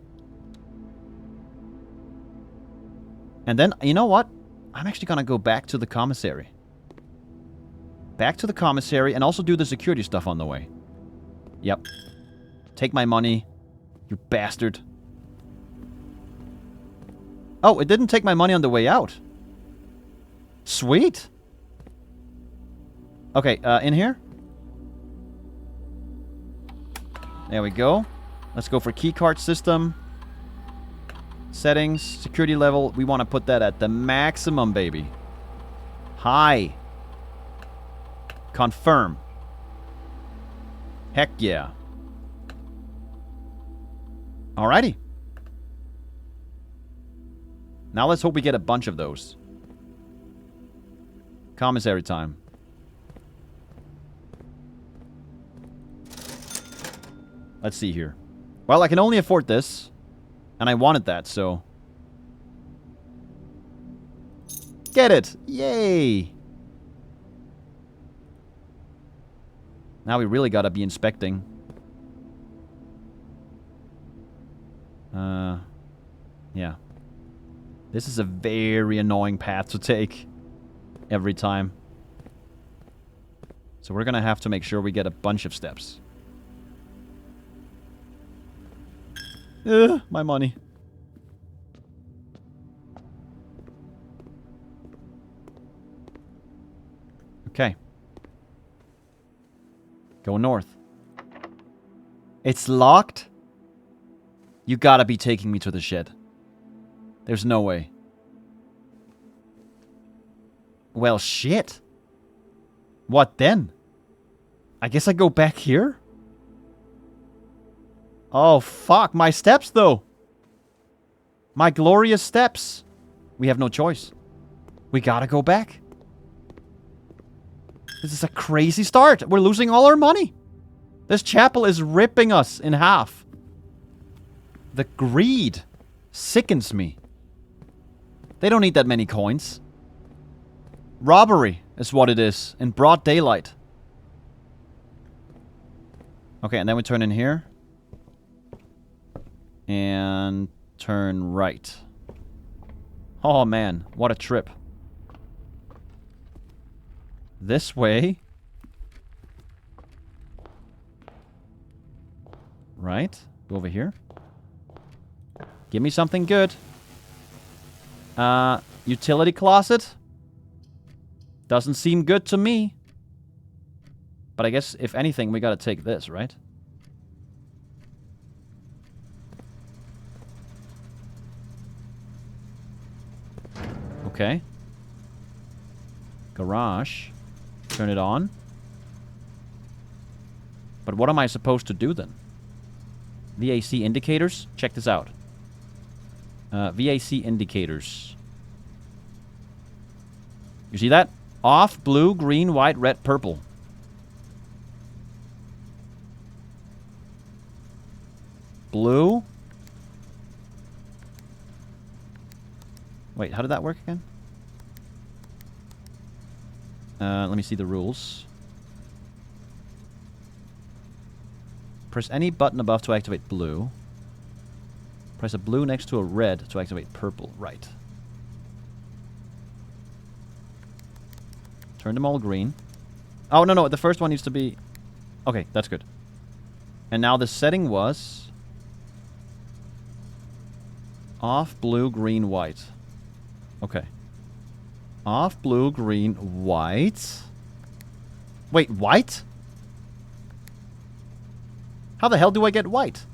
And then, you know what? I'm actually gonna go back to the commissary. Back to the commissary and also do the security stuff on the way. Yep. Take my money, you bastard. Oh, it didn't take my money on the way out. Sweet. Okay, in here. There we go. Let's go for keycard system. Settings, security level. We want to put that at the maximum, baby. High. Confirm. Heck yeah. Alrighty. Now let's hope we get a bunch of those. Commissary time. Let's see here. Well, I can only afford this. And I wanted that, so... Get it! Yay! Now we really gotta be inspecting. Yeah. This is a very annoying path to take. Every time. So we're gonna have to make sure we get a bunch of steps. My money. Okay. Go north. It's locked? You gotta be taking me to the shed. There's no way. Well, shit. What then? I guess I go back here? Oh, fuck. My steps, though. My glorious steps. We have no choice. We gotta go back. This is a crazy start. We're losing all our money. This chapel is ripping us in half. The greed sickens me. They don't need that many coins. Robbery is what it is in broad daylight. Okay, and then we turn in here. And turn right. Oh man, what a trip. This way. Right. Go over here. Give me something good. Utility closet. Doesn't seem good to me. But I guess, if anything, we gotta take this, right? Okay. Garage. Turn it on. But what am I supposed to do then? VAC indicators? Check this out. VAC indicators. You see that? Off, blue, green, white, red, purple. Blue. Wait, how did that work again? Let me see the rules. Press any button above to activate blue. Press a blue next to a red to activate purple. Right. Turn them all green. Oh, no. The first one needs to be... Okay, that's good. And now the setting was... off, blue, green, white. Okay. Off, blue, green, white. Wait, white? How the hell do I get white?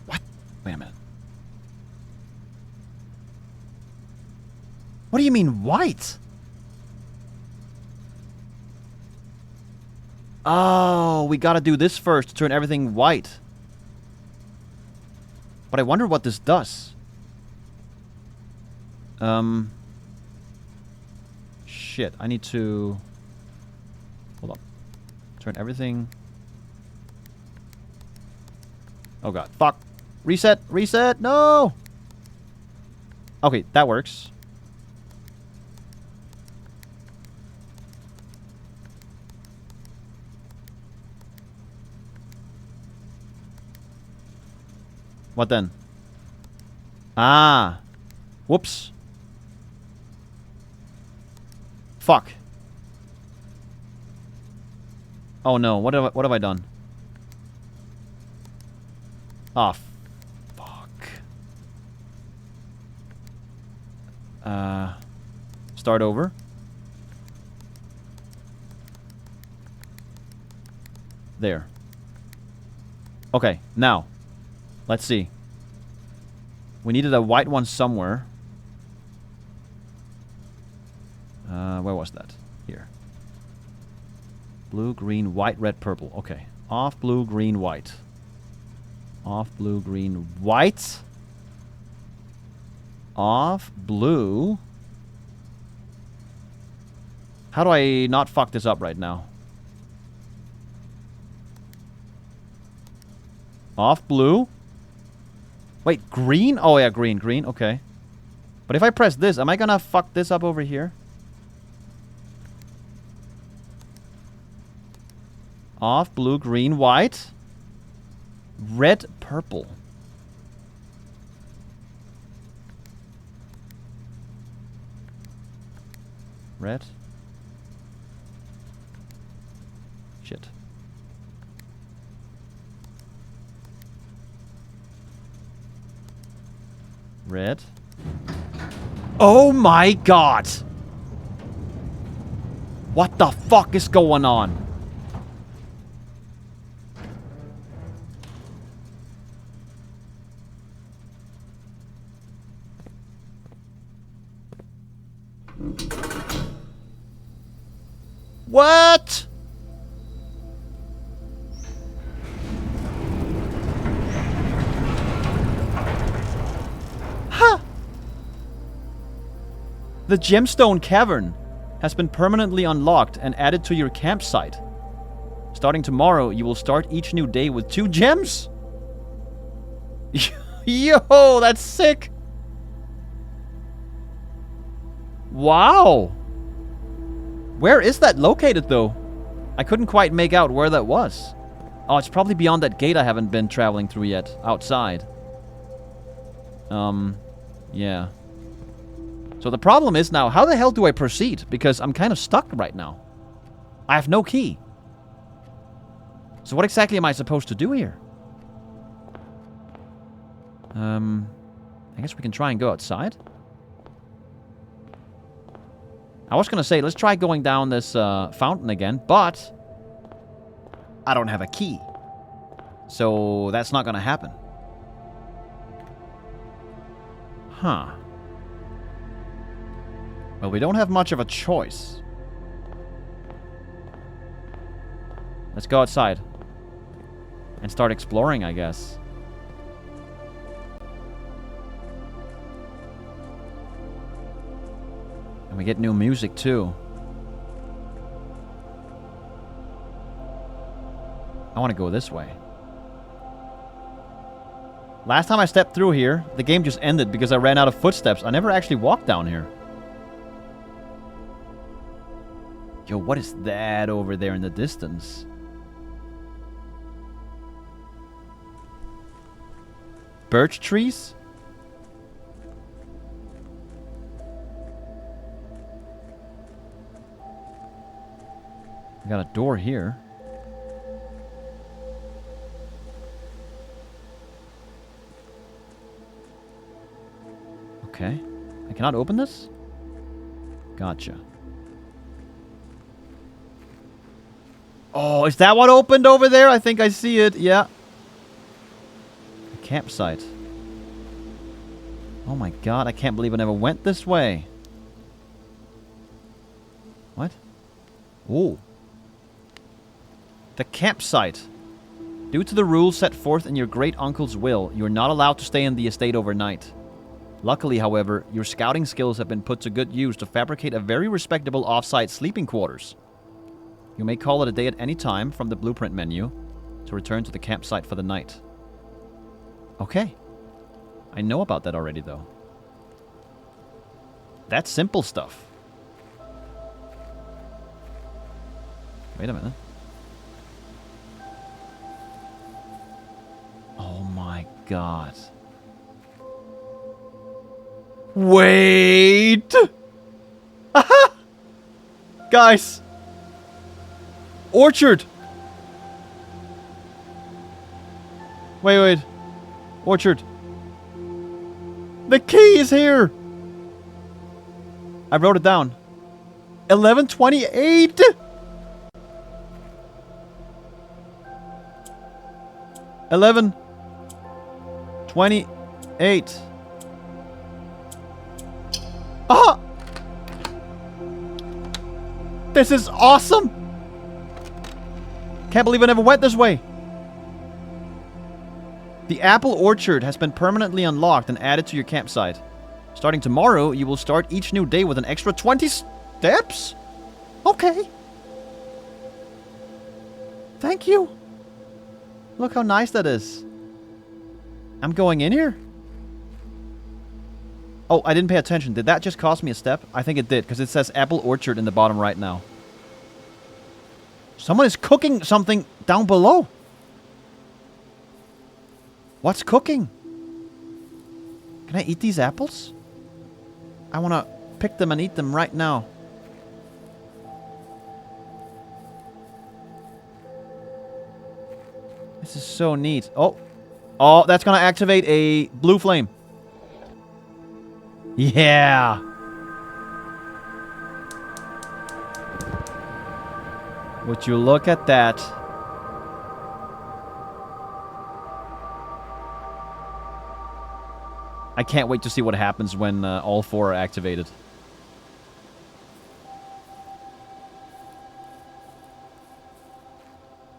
What? Wait a minute. What do you mean white? Oh, we gotta do this first to turn everything white. But I wonder what this does. Shit, I need to... Hold on. Turn everything... Oh god, fuck. Reset, reset, no! Okay, that works. What then? Ah. Whoops. Fuck. Oh no, what have I done? Ah, fuck. Start over. There. Okay, now. Let's see. We needed a white one somewhere. Where was that? Here. Blue, green, white, red, purple. Okay. Off, blue, green, white. Off, blue, green, white. Off, blue. How do I not fuck this up right now? Off, blue. Wait, green? Oh, yeah, green, green. Okay. But if I press this, am I gonna fuck this up over here? Off, blue, green, white. Red, purple. Red. Shit. Red. Oh my god! What the fuck is going on? What? Huh. The gemstone cavern has been permanently unlocked and added to your campsite. Starting tomorrow, you will start each new day with 2 gems. Yo, that's sick. Wow. Where is that located, though? I couldn't quite make out where that was. Oh, it's probably beyond that gate I haven't been traveling through yet. Outside. Yeah. So the problem is now, how the hell do I proceed? Because I'm kind of stuck right now. I have no key. So what exactly am I supposed to do here? I guess we can try and go outside. I was gonna say, let's try going down this fountain again, but I don't have a key. So that's not gonna happen. Huh. Well, we don't have much of a choice. Let's go outside. And start exploring, I guess. And we get new music, too. I want to go this way. Last time I stepped through here, the game just ended because I ran out of footsteps. I never actually walked down here. Yo, what is that over there in the distance? birch trees? We got a door here. Okay. I cannot open this? Gotcha. Oh, is that what opened over there? I think I see it. Yeah. A campsite. Oh my god, I can't believe I never went this way. What? Ooh. The campsite. Due to the rules set forth in your great-uncle's will, you are not allowed to stay in the estate overnight. Luckily, however, your scouting skills have been put to good use to fabricate a very respectable off-site sleeping quarters. You may call it a day at any time from the blueprint menu to return to the campsite for the night. Okay. I know about that already, though. That's simple stuff. Wait a minute. Oh my god. Wait! Guys! Orchard! Wait. Orchard. The key is here! I wrote it down. 1128! $11.28. Ah! This is awesome! Can't believe I never went this way. The apple orchard has been permanently unlocked and added to your campsite. Starting tomorrow, you will start each new day with an extra 20 steps? Okay. Thank you. Look how nice that is. I'm going in here? Oh, I didn't pay attention. Did that just cost me a step? I think it did, because it says apple orchard in the bottom right now. Someone is cooking something down below. What's cooking? Can I eat these apples? I want to pick them and eat them right now. This is so neat. Oh, that's going to activate a blue flame. Yeah. Would you look at that? I can't wait to see what happens when all four are activated.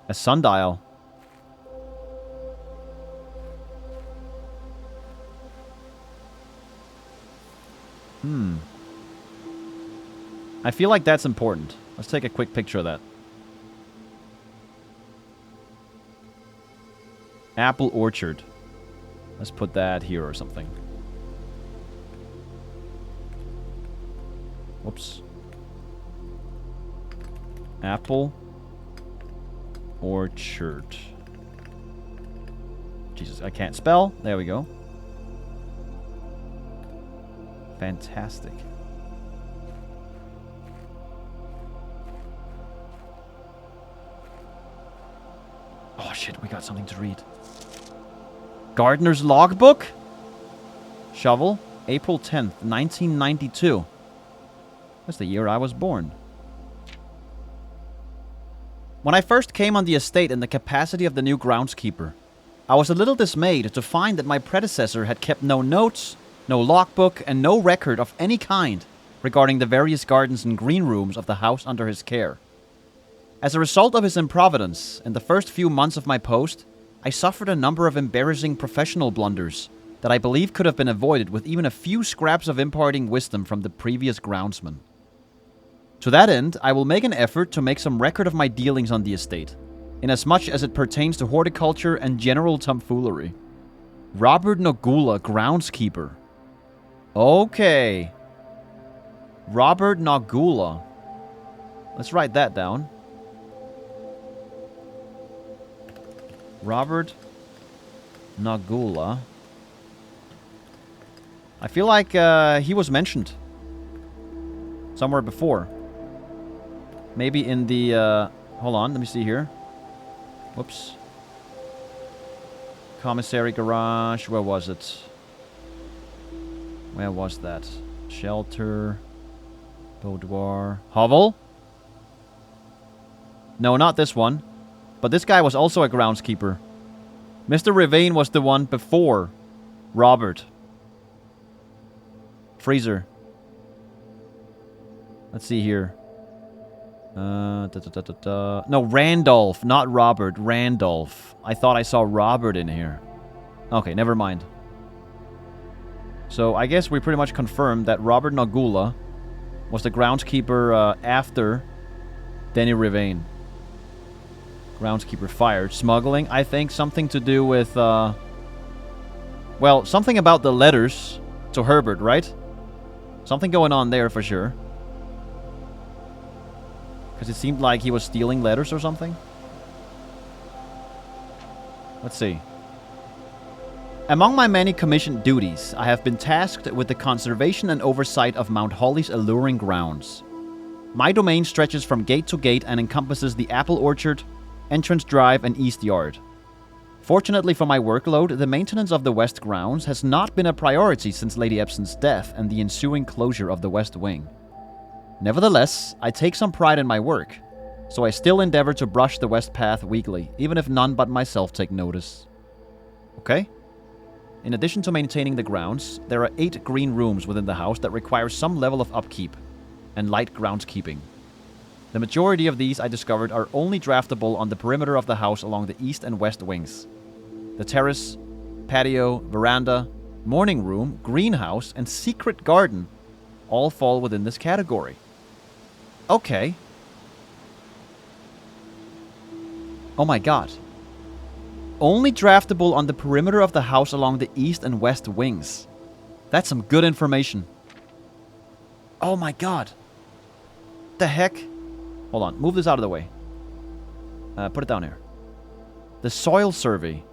A sundial. I feel like that's important. Let's take a quick picture of that. Apple orchard. Let's put that here or something. Whoops. Apple orchard. Jesus, I can't spell. There we go. Fantastic. Oh shit, we got something to read. Gardener's logbook? Shovel, April 10th, 1992. That's the year I was born. When I first came on the estate in the capacity of the new groundskeeper, I was a little dismayed to find that my predecessor had kept no notes, no logbook, and no record of any kind regarding the various gardens and green rooms of the house under his care. As a result of his improvidence, in the first few months of my post, I suffered a number of embarrassing professional blunders that I believe could have been avoided with even a few scraps of imparting wisdom from the previous groundsman. To that end, I will make an effort to make some record of my dealings on the estate, inasmuch as it pertains to horticulture and general tomfoolery. Robert Nogula, groundskeeper. Okay. Robert Nogula. Let's write that down. Robert Nogula, I feel like he was mentioned somewhere before. Maybe in the... hold on, let me see here. Whoops. Commissary garage. Where was it? Where was that? Shelter. Boudoir. Hovel? No, not this one. But this guy was also a groundskeeper. Mr. Rivane was the one before Robert. Freezer. Let's see here. No, Randolph, not Robert. Randolph. I thought I saw Robert in here. Okay, never mind. So I guess we pretty much confirmed that Robert Nagula was the groundskeeper after Denny Rivane. Groundskeeper fired. Smuggling, I think something to do with... well, something about the letters to Herbert, right? Something going on there for sure. Because it seemed like he was stealing letters or something. Let's see. Among my many commissioned duties, I have been tasked with the conservation and oversight of Mount Holly's alluring grounds. My domain stretches from gate to gate and encompasses the apple orchard, entrance drive, and east yard. Fortunately for my workload, the maintenance of the west grounds has not been a priority since Lady Epson's death and the ensuing closure of the west wing. Nevertheless, I take some pride in my work, so I still endeavor to brush the west path weekly, even if none but myself take notice. Okay? In addition to maintaining the grounds, there are 8 green rooms within the house that require some level of upkeep and light groundskeeping. The majority of these, I discovered, are only draftable on the perimeter of the house along the east and west wings. The terrace, patio, veranda, morning room, greenhouse, and secret garden all fall within this category. Okay. Oh my god. Only draftable on the perimeter of the house along the east and west wings. That's some good information. Oh my god. The heck? Hold on, move this out of the way. Put it down here. The soil survey.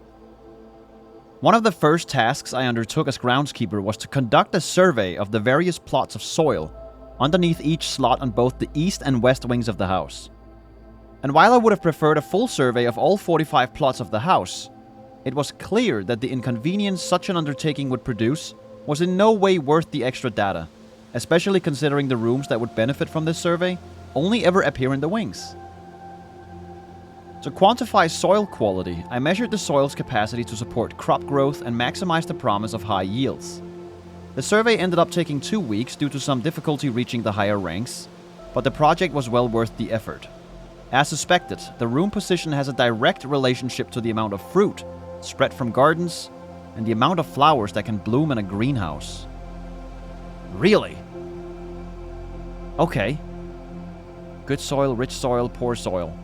One of the first tasks I undertook as groundskeeper was to conduct a survey of the various plots of soil underneath each slot on both the east and west wings of the house. And while I would have preferred a full survey of all 45 plots of the house, it was clear that the inconvenience such an undertaking would produce was in no way worth the extra data, especially considering the rooms that would benefit from this survey only ever appear in the wings. To quantify soil quality, I measured the soil's capacity to support crop growth and maximize the promise of high yields. The survey ended up taking 2 weeks due to some difficulty reaching the higher ranks, but the project was well worth the effort. As suspected, the room position has a direct relationship to the amount of fruit spread from gardens and the amount of flowers that can bloom in a greenhouse. Really? Okay. Good soil, rich soil, poor soil.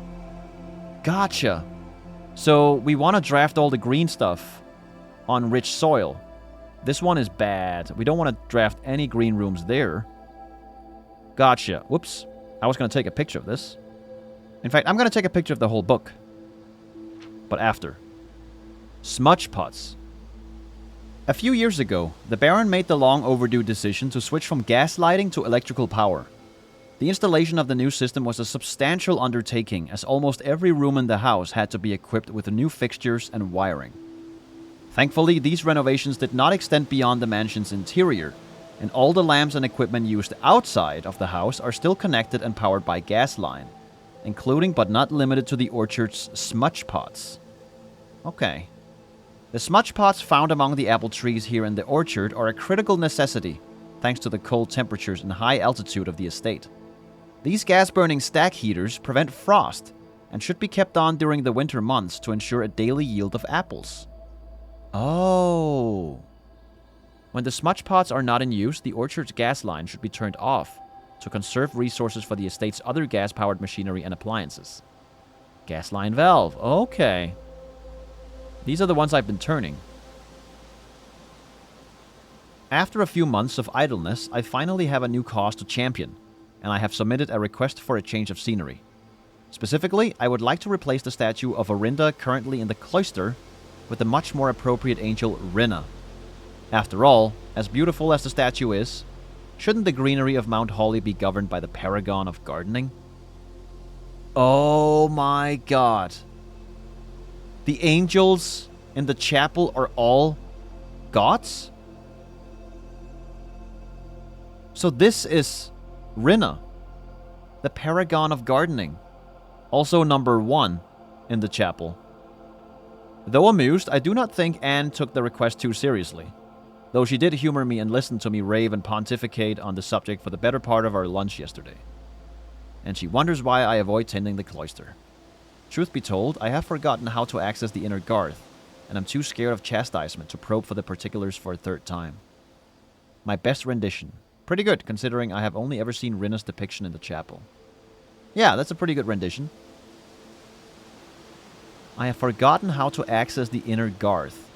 Gotcha. So we want to draft all the green stuff on rich soil. This one is bad. We don't want to draft any green rooms there. Gotcha. Whoops. I was going to take a picture of this. In fact, I'm going to take a picture of the whole book. But after. Smudge pots. A few years ago, the Baron made the long overdue decision to switch from gas lighting to electrical power. The installation of the new system was a substantial undertaking, as almost every room in the house had to be equipped with new fixtures and wiring. Thankfully, these renovations did not extend beyond the mansion's interior, and all the lamps and equipment used outside of the house are still connected and powered by gas line, including but not limited to the orchard's smudge pots. Okay. The smudge pots found among the apple trees here in the orchard are a critical necessity, thanks to the cold temperatures and high altitude of the estate. These gas-burning stack heaters prevent frost and should be kept on during the winter months to ensure a daily yield of apples. Oh. When the smudge pots are not in use, the orchard's gas line should be turned off to conserve resources for the estate's other gas-powered machinery and appliances. Gas line valve. Okay. These are the ones I've been turning. After a few months of idleness, I finally have a new cause to champion, and I have submitted a request for a change of scenery. Specifically, I would like to replace the statue of Orinda currently in the cloister with the much more appropriate angel Rinna. After all, As beautiful as the statue is, shouldn't the greenery of Mount Holly be governed by the paragon of gardening? Oh my god. The angels in the chapel are all gods? So this is Rinna, the paragon of gardening. Also number 1 in the chapel. Though amused, I do not think Anne took the request too seriously. Though she did humor me and listen to me rave and pontificate on the subject for the better part of our lunch yesterday. And she wonders why I avoid tending the cloister. Truth be told, I have forgotten how to access the inner garth, and I'm too scared of chastisement to probe for the particulars for a third time. My best rendition. Pretty good, considering I have only ever seen Rinna's depiction in the chapel. Yeah, that's a pretty good rendition. I have forgotten how to access the inner garth.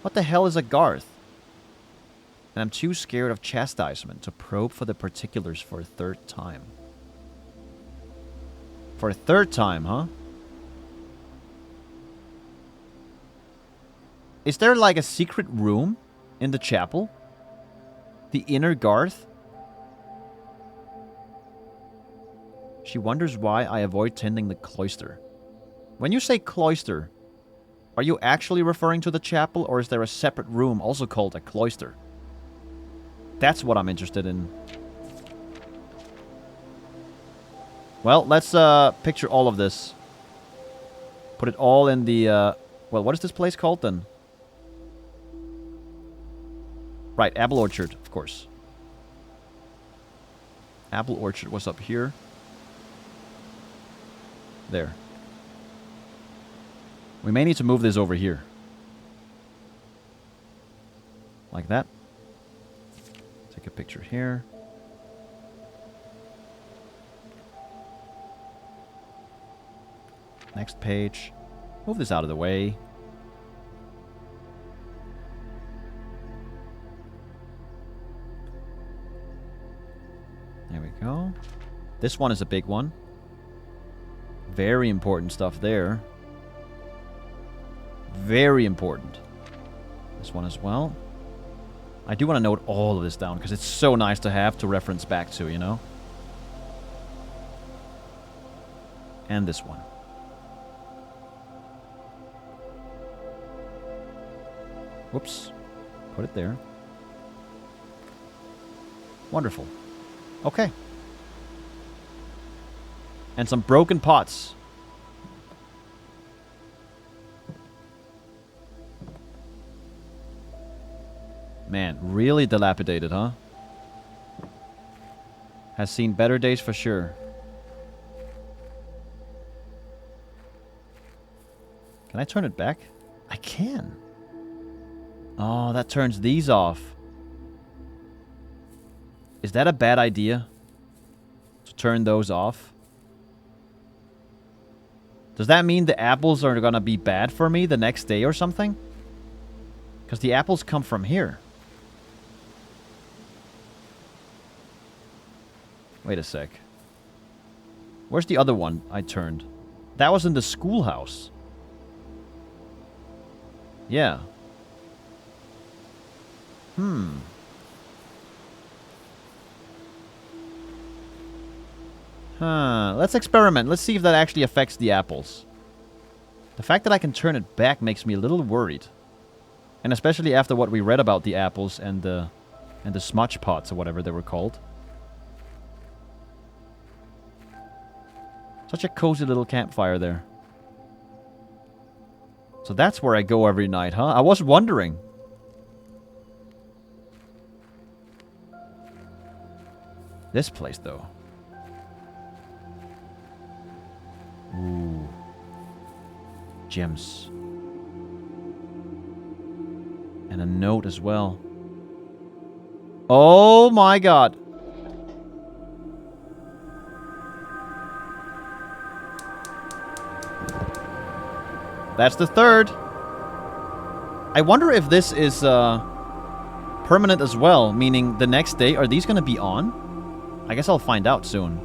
What the hell is a garth? And I'm too scared of chastisement to probe for the particulars for a third time. For a third time, huh? Is there like a secret room in the chapel? The inner garth? She wonders why I avoid tending the cloister. When you say cloister, are you actually referring to the chapel, or is there a separate room also called a cloister? That's what I'm interested in. Well, let's picture all of this. Put it all in the... well, what is this place called then? Right, Apple Orchard, of course. Apple Orchard was up here. There. We may need to move this over here. Like that. Take a picture here. Next page. Move this out of the way. There we go. This one is a big one. Very important stuff there. Very important. This one as well. I do want to note all of this down because it's so nice to have to reference back to, you know? And this one. Whoops. Put it there. Wonderful. Okay. And some broken pots. Man, really dilapidated, huh? Has seen better days for sure. Can I turn it back? I can. Oh, that turns these off. Is that a bad idea? To turn those off? Does that mean the apples are gonna be bad for me the next day or something? Because the apples come from here. Wait a sec. Where's the other one I turned? That was in the schoolhouse. Yeah. Let's experiment. Let's see if that actually affects the apples. The fact that I can turn it back makes me a little worried. And especially after what we read about the apples and the smudge pots or whatever they were called. Such a cozy little campfire there. So that's where I go every night, huh? I was wondering. This place, though. Ooh. Gems. And a note as well. Oh my god. That's the third. I wonder if this is permanent as well, meaning the next day, are these going to be on? I guess I'll find out soon.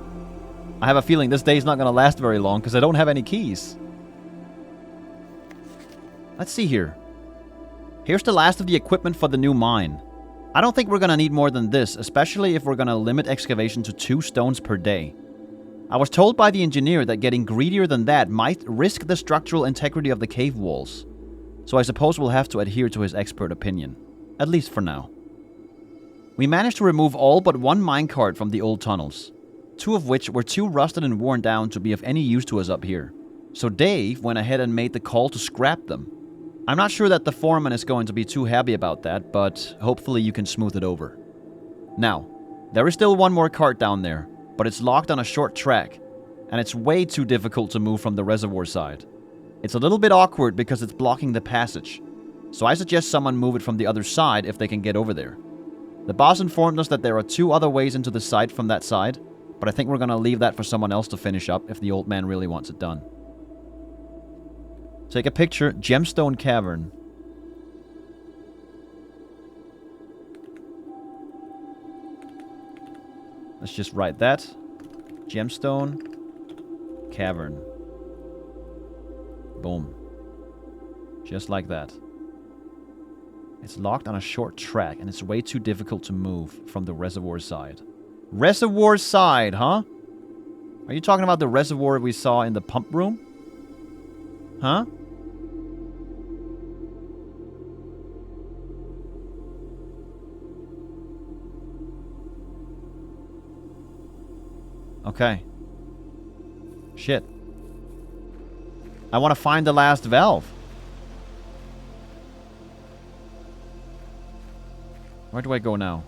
I have a feeling this day is not going to last very long because I don't have any keys. Let's see here. Here's the last of the equipment for the new mine. I don't think we're gonna need more than this, especially if we're gonna limit excavation to 2 stones per day. I was told by the engineer that getting greedier than that might risk the structural integrity of the cave walls. So I suppose we'll have to adhere to his expert opinion. At least for now. We managed to remove all but 1 minecart from the old tunnels. 2 of which were too rusted and worn down to be of any use to us up here. So Dave went ahead and made the call to scrap them. I'm not sure that the foreman is going to be too happy about that, but hopefully you can smooth it over. Now, there is still 1 more cart down there, but it's locked on a short track, and it's way too difficult to move from the reservoir side. It's a little bit awkward because it's blocking the passage, so I suggest someone move it from the other side if they can get over there. The boss informed us that there are 2 other ways into the site from that side, but I think we're gonna leave that for someone else to finish up if the old man really wants it done. Take a picture, Gemstone Cavern. Let's just write that. Gemstone Cavern. Boom. Just like that. It's locked on a short track, and it's way too difficult to move from the reservoir side. Reservoir side, huh? Are you talking about the reservoir we saw in the pump room? Huh? Okay. Shit. I want to find the last valve. Where do I go now?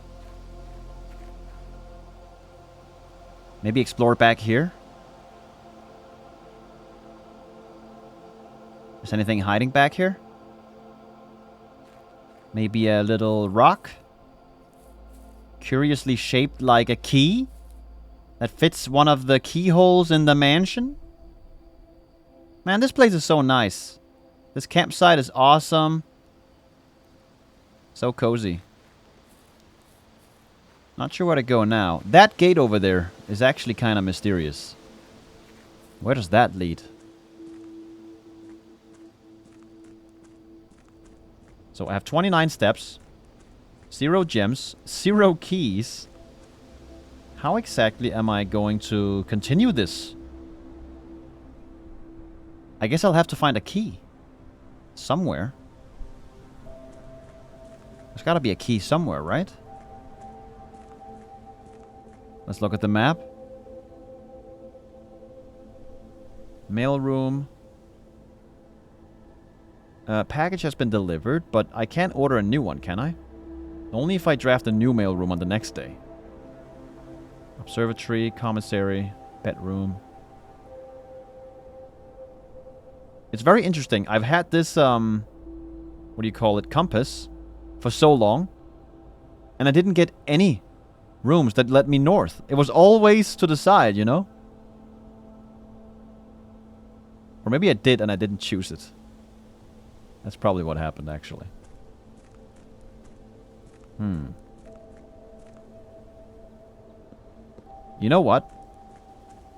Maybe explore back here? Is anything hiding back here? Maybe a little rock? Curiously shaped like a key? That fits one of the keyholes in the mansion? Man, this place is so nice. This campsite is awesome. So cozy. Not sure where to go now. That gate over there is actually kind of mysterious. Where does that lead? So I have 29 steps. 0 gems. 0 keys. How exactly am I going to continue this? I guess I'll have to find a key. Somewhere. There's gotta be a key somewhere, right? Let's look at the map. Mailroom. Package has been delivered, but I can't order a new one, can I? Only if I draft a new mailroom on the next day. Observatory, commissary, bedroom. It's very interesting. I've had this, what do you call it, compass, for so long. And I didn't get any rooms that led me north. It was always to the side, you know? Or maybe I did and I didn't choose it. That's probably what happened, actually. You know what?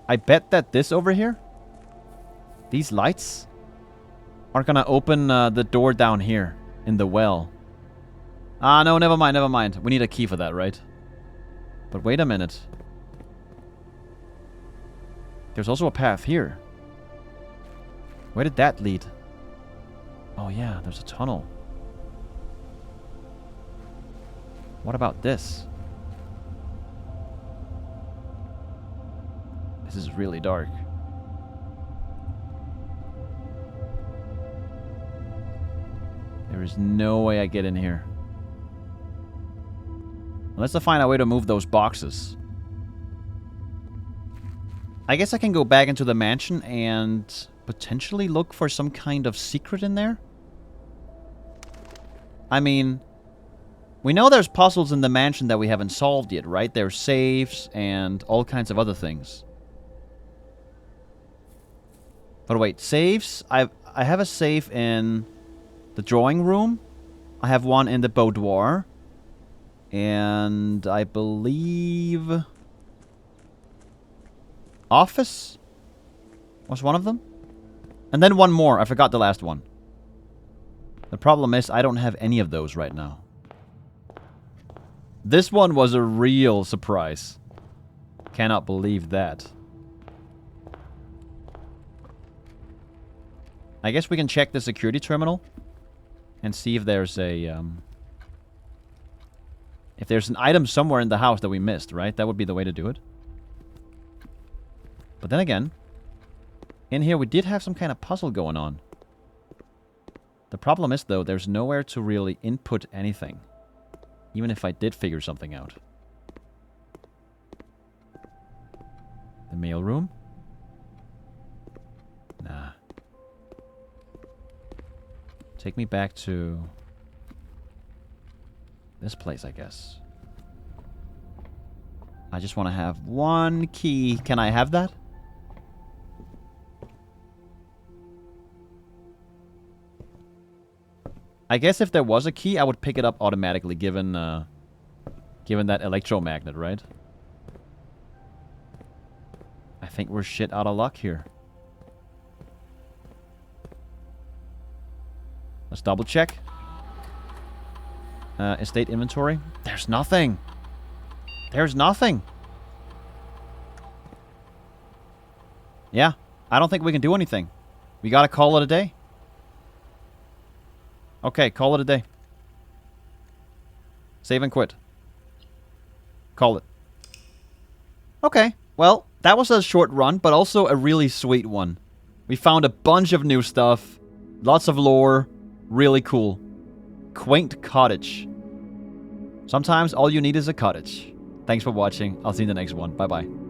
I bet that this over here, these lights, are gonna open the door down here in the well. Ah, no, never mind, never mind. We need a key for that, right? But wait a minute. There's also a path here. Where did that lead? Oh yeah, there's a tunnel. What about this? This is really dark. There is no way I get in here. Unless I find a way to move those boxes. I guess I can go back into the mansion and potentially look for some kind of secret in there. I mean, we know there's puzzles in the mansion that we haven't solved yet, right? There's safes and all kinds of other things. But wait, saves? I have a safe in the drawing room. I have one in the boudoir. And I believe office was one of them. And then one more. I forgot the last one. The problem is I don't have any of those right now. This one was a real surprise. Cannot believe that. I guess we can check the security terminal and see if there's a if there's an item somewhere in the house that we missed, right? That would be the way to do it. But then again, in here we did have some kind of puzzle going on. The problem is, though, there's nowhere to really input anything. Even if I did figure something out. The mailroom? Nah. Take me back to this place, I guess. I just want to have one key. Can I have that? I guess if there was a key, I would pick it up automatically, given that electromagnet, right? I think we're shit out of luck here. Let's double check. Estate inventory. There's nothing. There's nothing. Yeah, I don't think we can do anything. We gotta call it a day. Okay, call it a day. Save and quit. Call it. Okay, well, that was a short run, but also a really sweet one. We found a bunch of new stuff. Lots of lore. Really cool. Quaint cottage. Sometimes all you need is a cottage. Thanks for watching. I'll see you in the next one. Bye-bye.